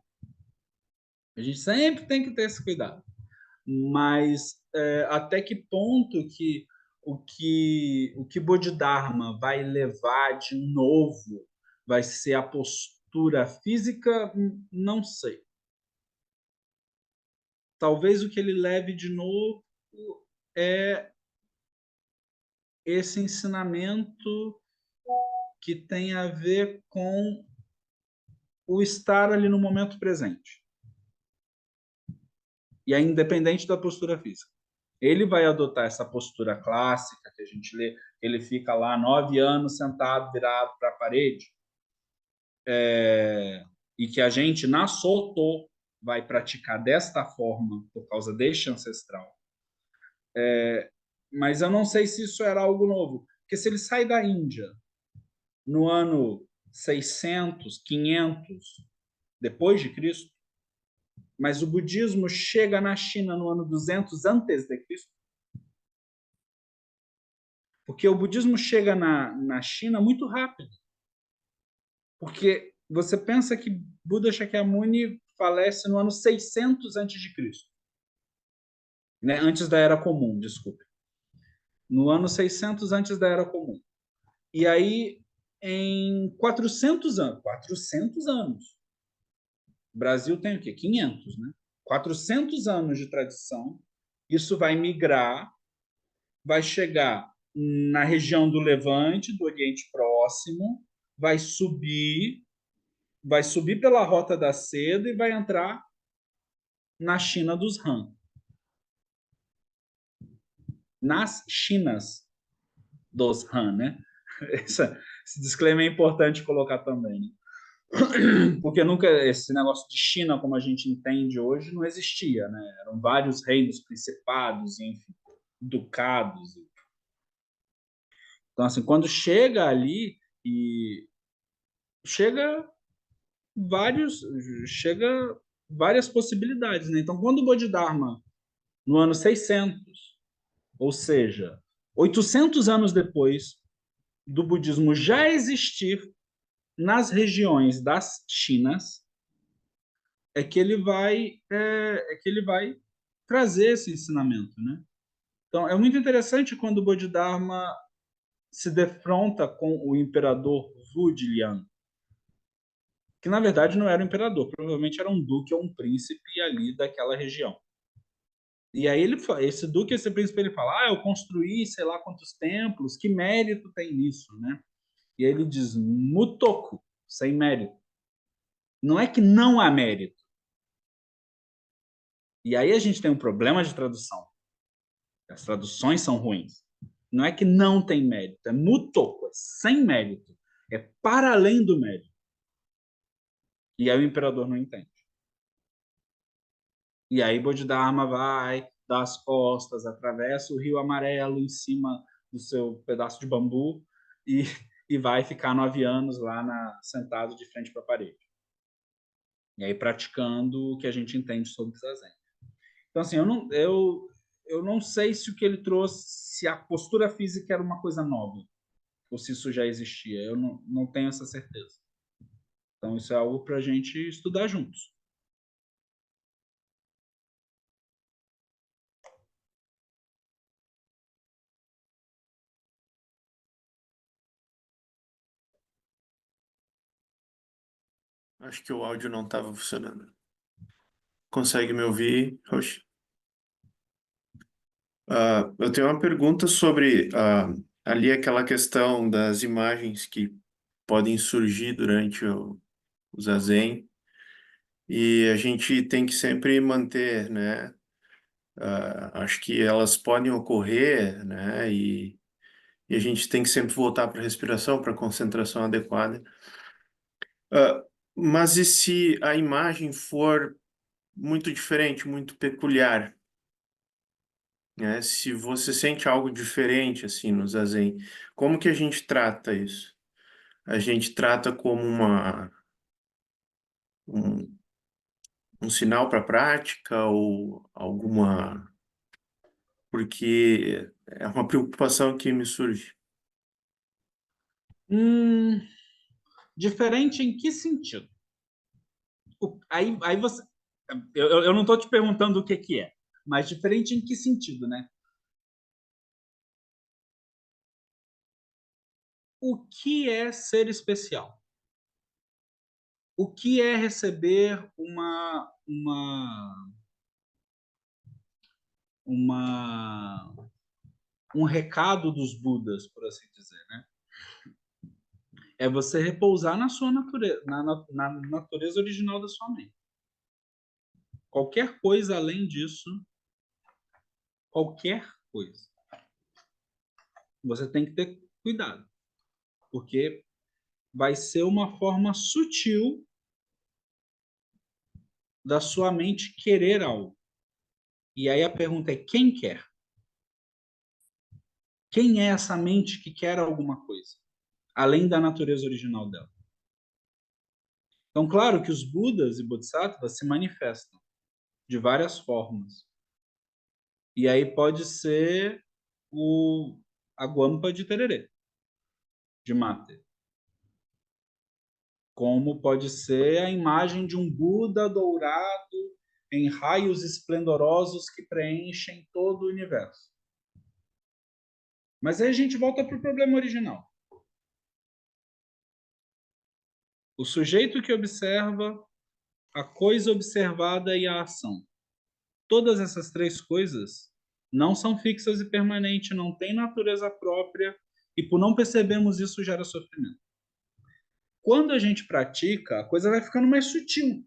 A gente sempre tem que ter esse cuidado. Mas até que ponto que o que Bodhidharma vai levar de novo vai ser a postura física? Não sei. Talvez o que ele leve de novo é esse ensinamento que tem a ver com o estar ali no momento presente. E é independente da postura física. Ele vai adotar essa postura clássica que a gente lê, ele fica lá 9 anos sentado, virado para a parede, e que a gente, na Soto, vai praticar desta forma, por causa deste ancestral. Mas eu não sei se isso era algo novo, porque se ele sai da Índia no ano 600, 500 depois de Cristo, mas o budismo chega na China no ano 200 antes de Cristo, porque o budismo chega na China muito rápido. Porque você pensa que Buda Shakyamuni falece no ano 600 antes de Cristo, né? Antes da Era Comum, desculpe. No ano 600 antes da Era Comum. E aí, em 400 anos, o Brasil tem o quê? 500, né? 400 anos de tradição, isso vai migrar, vai chegar na região do Levante, do Oriente Próximo, vai subir pela Rota da Seda e vai entrar na China dos Han. Nas Chinas dos Han, né? Esse disclaimer é importante colocar também, né? Porque nunca esse negócio de China, como a gente entende hoje, não existia, né? Eram vários reinos, principados, enfim, ducados. Então, assim, quando chega ali e chega vários, chega várias possibilidades, né? Então, quando o Bodhidharma, no ano 600, ou seja, 800 anos depois do budismo já existir nas regiões das Chinas, é que ele vai trazer esse ensinamento, né? Então é muito interessante quando o Bodhidharma se defronta com o imperador Wu Jilian, que na verdade não era um imperador, provavelmente era um duque ou um príncipe ali daquela região. E aí esse duque, esse príncipe, ele fala: eu construí sei lá quantos templos, que mérito tem nisso, né? E ele diz: mutoku, sem mérito. Não é que não há mérito. E aí a gente tem um problema de tradução. As traduções são ruins. Não é que não tem mérito, é mutoku, é sem mérito, é para além do mérito. E aí o imperador não entende. E aí Bodhidharma vai, dá as costas, atravessa o Rio Amarelo em cima do seu pedaço de bambu e vai ficar 9 anos lá sentado de frente para a parede. E aí praticando o que a gente entende sobre Zazen. Então, assim, eu não sei se o que ele trouxe, se a postura física era uma coisa nova. ou se isso já existia. Eu não tenho essa certeza. Então, isso é algo para a gente estudar juntos. Acho que o áudio não estava funcionando. Consegue me ouvir, Roxy? Eu tenho uma pergunta sobre ali aquela questão das imagens que podem surgir durante o zazen, e a gente tem que sempre manter, né? Acho que elas podem ocorrer, né? E a gente tem que sempre voltar para a respiração, para a concentração adequada. Ah, mas e se a imagem for muito diferente, muito peculiar, né? Se você sente algo diferente assim no zazen, como que a gente trata isso? A gente trata como um, um sinal para a prática ou alguma... Porque é uma preocupação que me surge. Diferente em que sentido? Aí você... Eu não estou te perguntando o que é, mas diferente em que sentido, né? O que é ser especial? O que é receber um recado dos Budas, por assim dizer, né? É você repousar na sua natureza, na natureza original da sua mente. Qualquer coisa além disso, qualquer coisa, você tem que ter cuidado, porque vai ser uma forma sutil da sua mente querer algo. E aí a pergunta é: quem quer? Quem é essa mente que quer alguma coisa, além da natureza original dela? Então, claro que os Budas e Bodhisattvas se manifestam de várias formas. E aí pode ser a guampa de tererê, de mate. Como pode ser a imagem de um Buda dourado em raios esplendorosos que preenchem todo o universo. Mas aí a gente volta para o problema original. O sujeito que observa, a coisa observada e a ação. Todas essas três coisas não são fixas e permanentes, não têm natureza própria, e por não percebermos isso gera sofrimento. Quando a gente pratica, a coisa vai ficando mais sutil.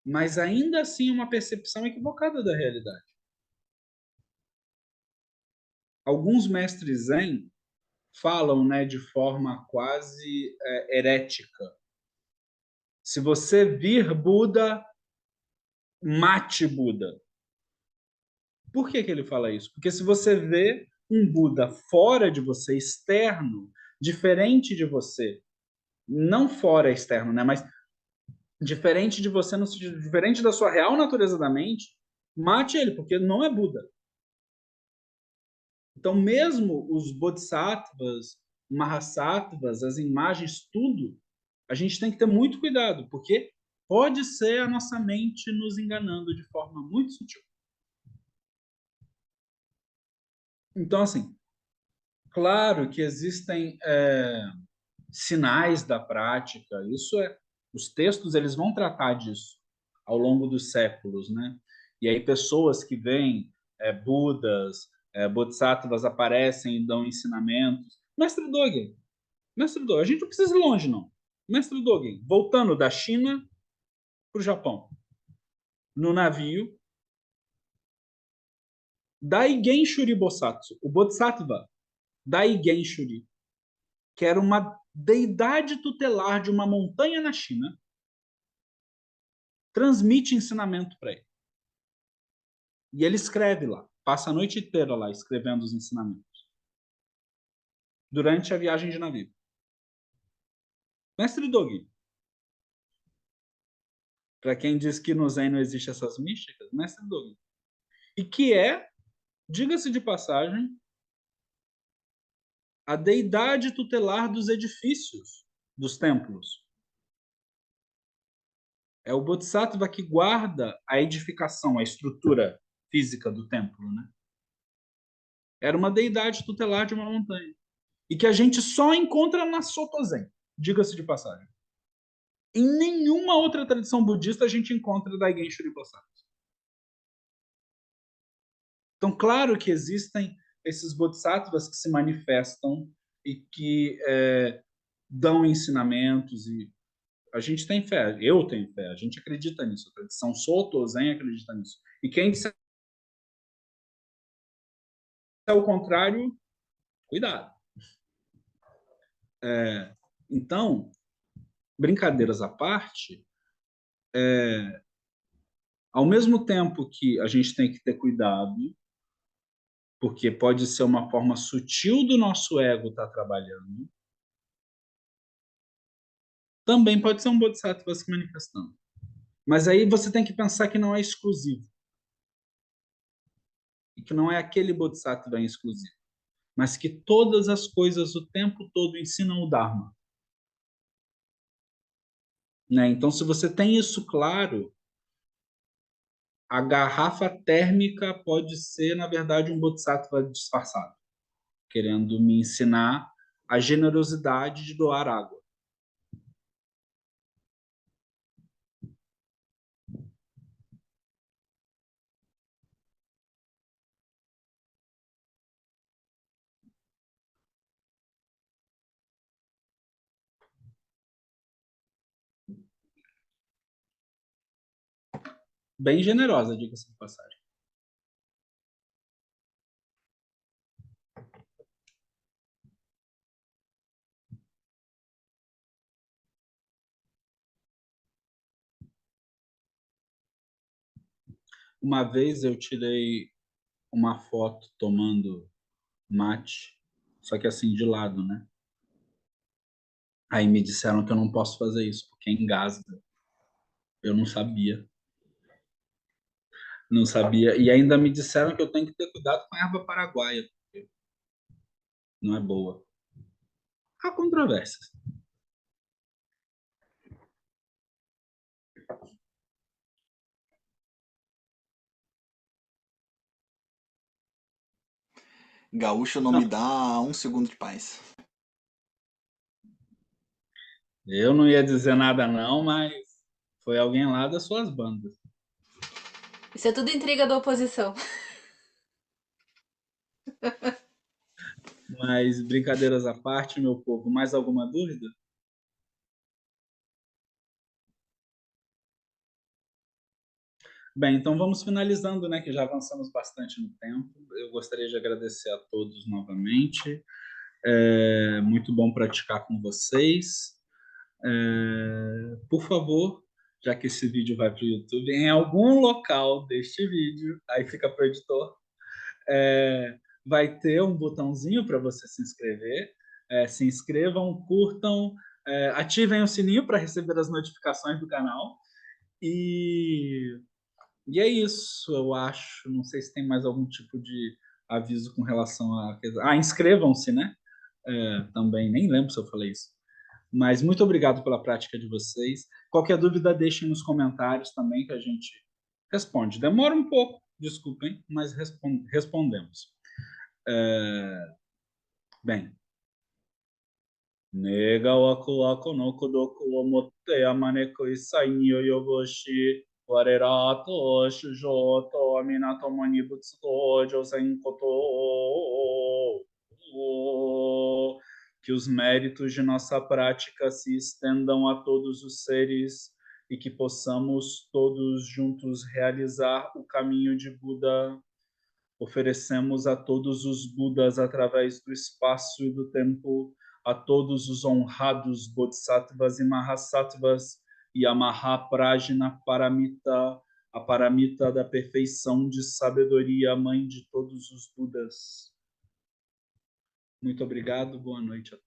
Mas ainda assim é uma percepção equivocada da realidade. Alguns mestres zen falam, né, de forma quase herética. Se você vir Buda, mate Buda. Por que ele fala isso? Porque se você vê um Buda fora de você, externo, diferente de você, não fora externo, né, mas diferente de você, no sentido, diferente da sua real natureza da mente, mate ele, porque não é Buda. Então, mesmo os bodhisattvas, mahasattvas, as imagens, tudo, a gente tem que ter muito cuidado, porque pode ser a nossa mente nos enganando de forma muito sutil. Então, assim, claro que existem sinais da prática, os textos eles vão tratar disso ao longo dos séculos, né? E aí pessoas que veem Budas, Bodhisattvas aparecem e dão ensinamentos. Mestre Dogen, a gente não precisa ir longe, não. Mestre Dogen, voltando da China para o Japão, no navio, Daigen Shuri Bosatsu, o Bodhisattva Daigen Shuri, que era uma deidade tutelar de uma montanha na China, transmite ensinamento para ele. E ele escreve lá, passa a noite inteira lá escrevendo os ensinamentos. Durante a viagem de navio. Mestre Dogen, para quem diz que no Zen não existe essas místicas, Mestre Dogen. E que é, diga-se de passagem, a deidade tutelar dos edifícios, dos templos. É o Bodhisattva que guarda a edificação, a estrutura física do templo, né? Era uma deidade tutelar de uma montanha. E que a gente só encontra na Soto Zen, diga-se de passagem. Em nenhuma outra tradição budista a gente encontra Daigen Shuri Bodhisattva. Então, claro que existem esses bodhisattvas que se manifestam e que dão ensinamentos, e a gente tem fé, eu tenho fé, a gente acredita nisso, a tradição Soto Zen acredita nisso. E quem disser o contrário, cuidado. Então, brincadeiras à parte, ao mesmo tempo que a gente tem que ter cuidado, porque pode ser uma forma sutil do nosso ego estar trabalhando, também pode ser um bodhisattva se manifestando. Mas aí você tem que pensar que não é exclusivo. E que não é aquele bodhisattva exclusivo. Mas que todas as coisas o tempo todo ensinam o Dharma. Né? Então, se você tem isso claro, a garrafa térmica pode ser, na verdade, um bodhisattva disfarçado, querendo me ensinar a generosidade de doar água. Bem generosa, diga-se de passagem. Uma vez eu tirei uma foto tomando mate, só que assim, de lado, né? Aí me disseram que eu não posso fazer isso, porque engasga. Eu não sabia. Não sabia. E ainda me disseram que eu tenho que ter cuidado com a erva paraguaia, porque não é boa. Há controvérsias. Gaúcho não me dá um segundo de paz. Eu não ia dizer nada não, mas foi alguém lá das suas bandas. Isso é tudo intriga da oposição. Mas brincadeiras à parte, meu povo, mais alguma dúvida? Bem, então vamos finalizando, né, que já avançamos bastante no tempo. Eu gostaria de agradecer a todos novamente. É muito bom praticar com vocês. Por favor, já que esse vídeo vai para o YouTube, em algum local deste vídeo, aí fica para o editor, vai ter um botãozinho para você se inscrever. Se inscrevam, curtam, ativem o sininho para receber as notificações do canal. E é isso, eu acho. Não sei se tem mais algum tipo de aviso com relação a... inscrevam-se, né? Também, nem lembro se eu falei isso. Mas muito obrigado pela prática de vocês. Qualquer dúvida, deixem nos comentários também, que a gente responde. Demora um pouco, desculpem, mas respondemos. Bem. Nega waku waku no kodoku wo motte yamaneko isai ni yoyoboshi warera to shujo to minato ni butsu to jousen koto. Que os méritos de nossa prática se estendam a todos os seres e que possamos todos juntos realizar o caminho de Buda. Oferecemos a todos os Budas através do espaço e do tempo, a todos os honrados Bodhisattvas e Mahasattvas e a Mahaprajna Paramita, a Paramita da perfeição de sabedoria, a mãe de todos os Budas. Muito obrigado, boa noite a todos.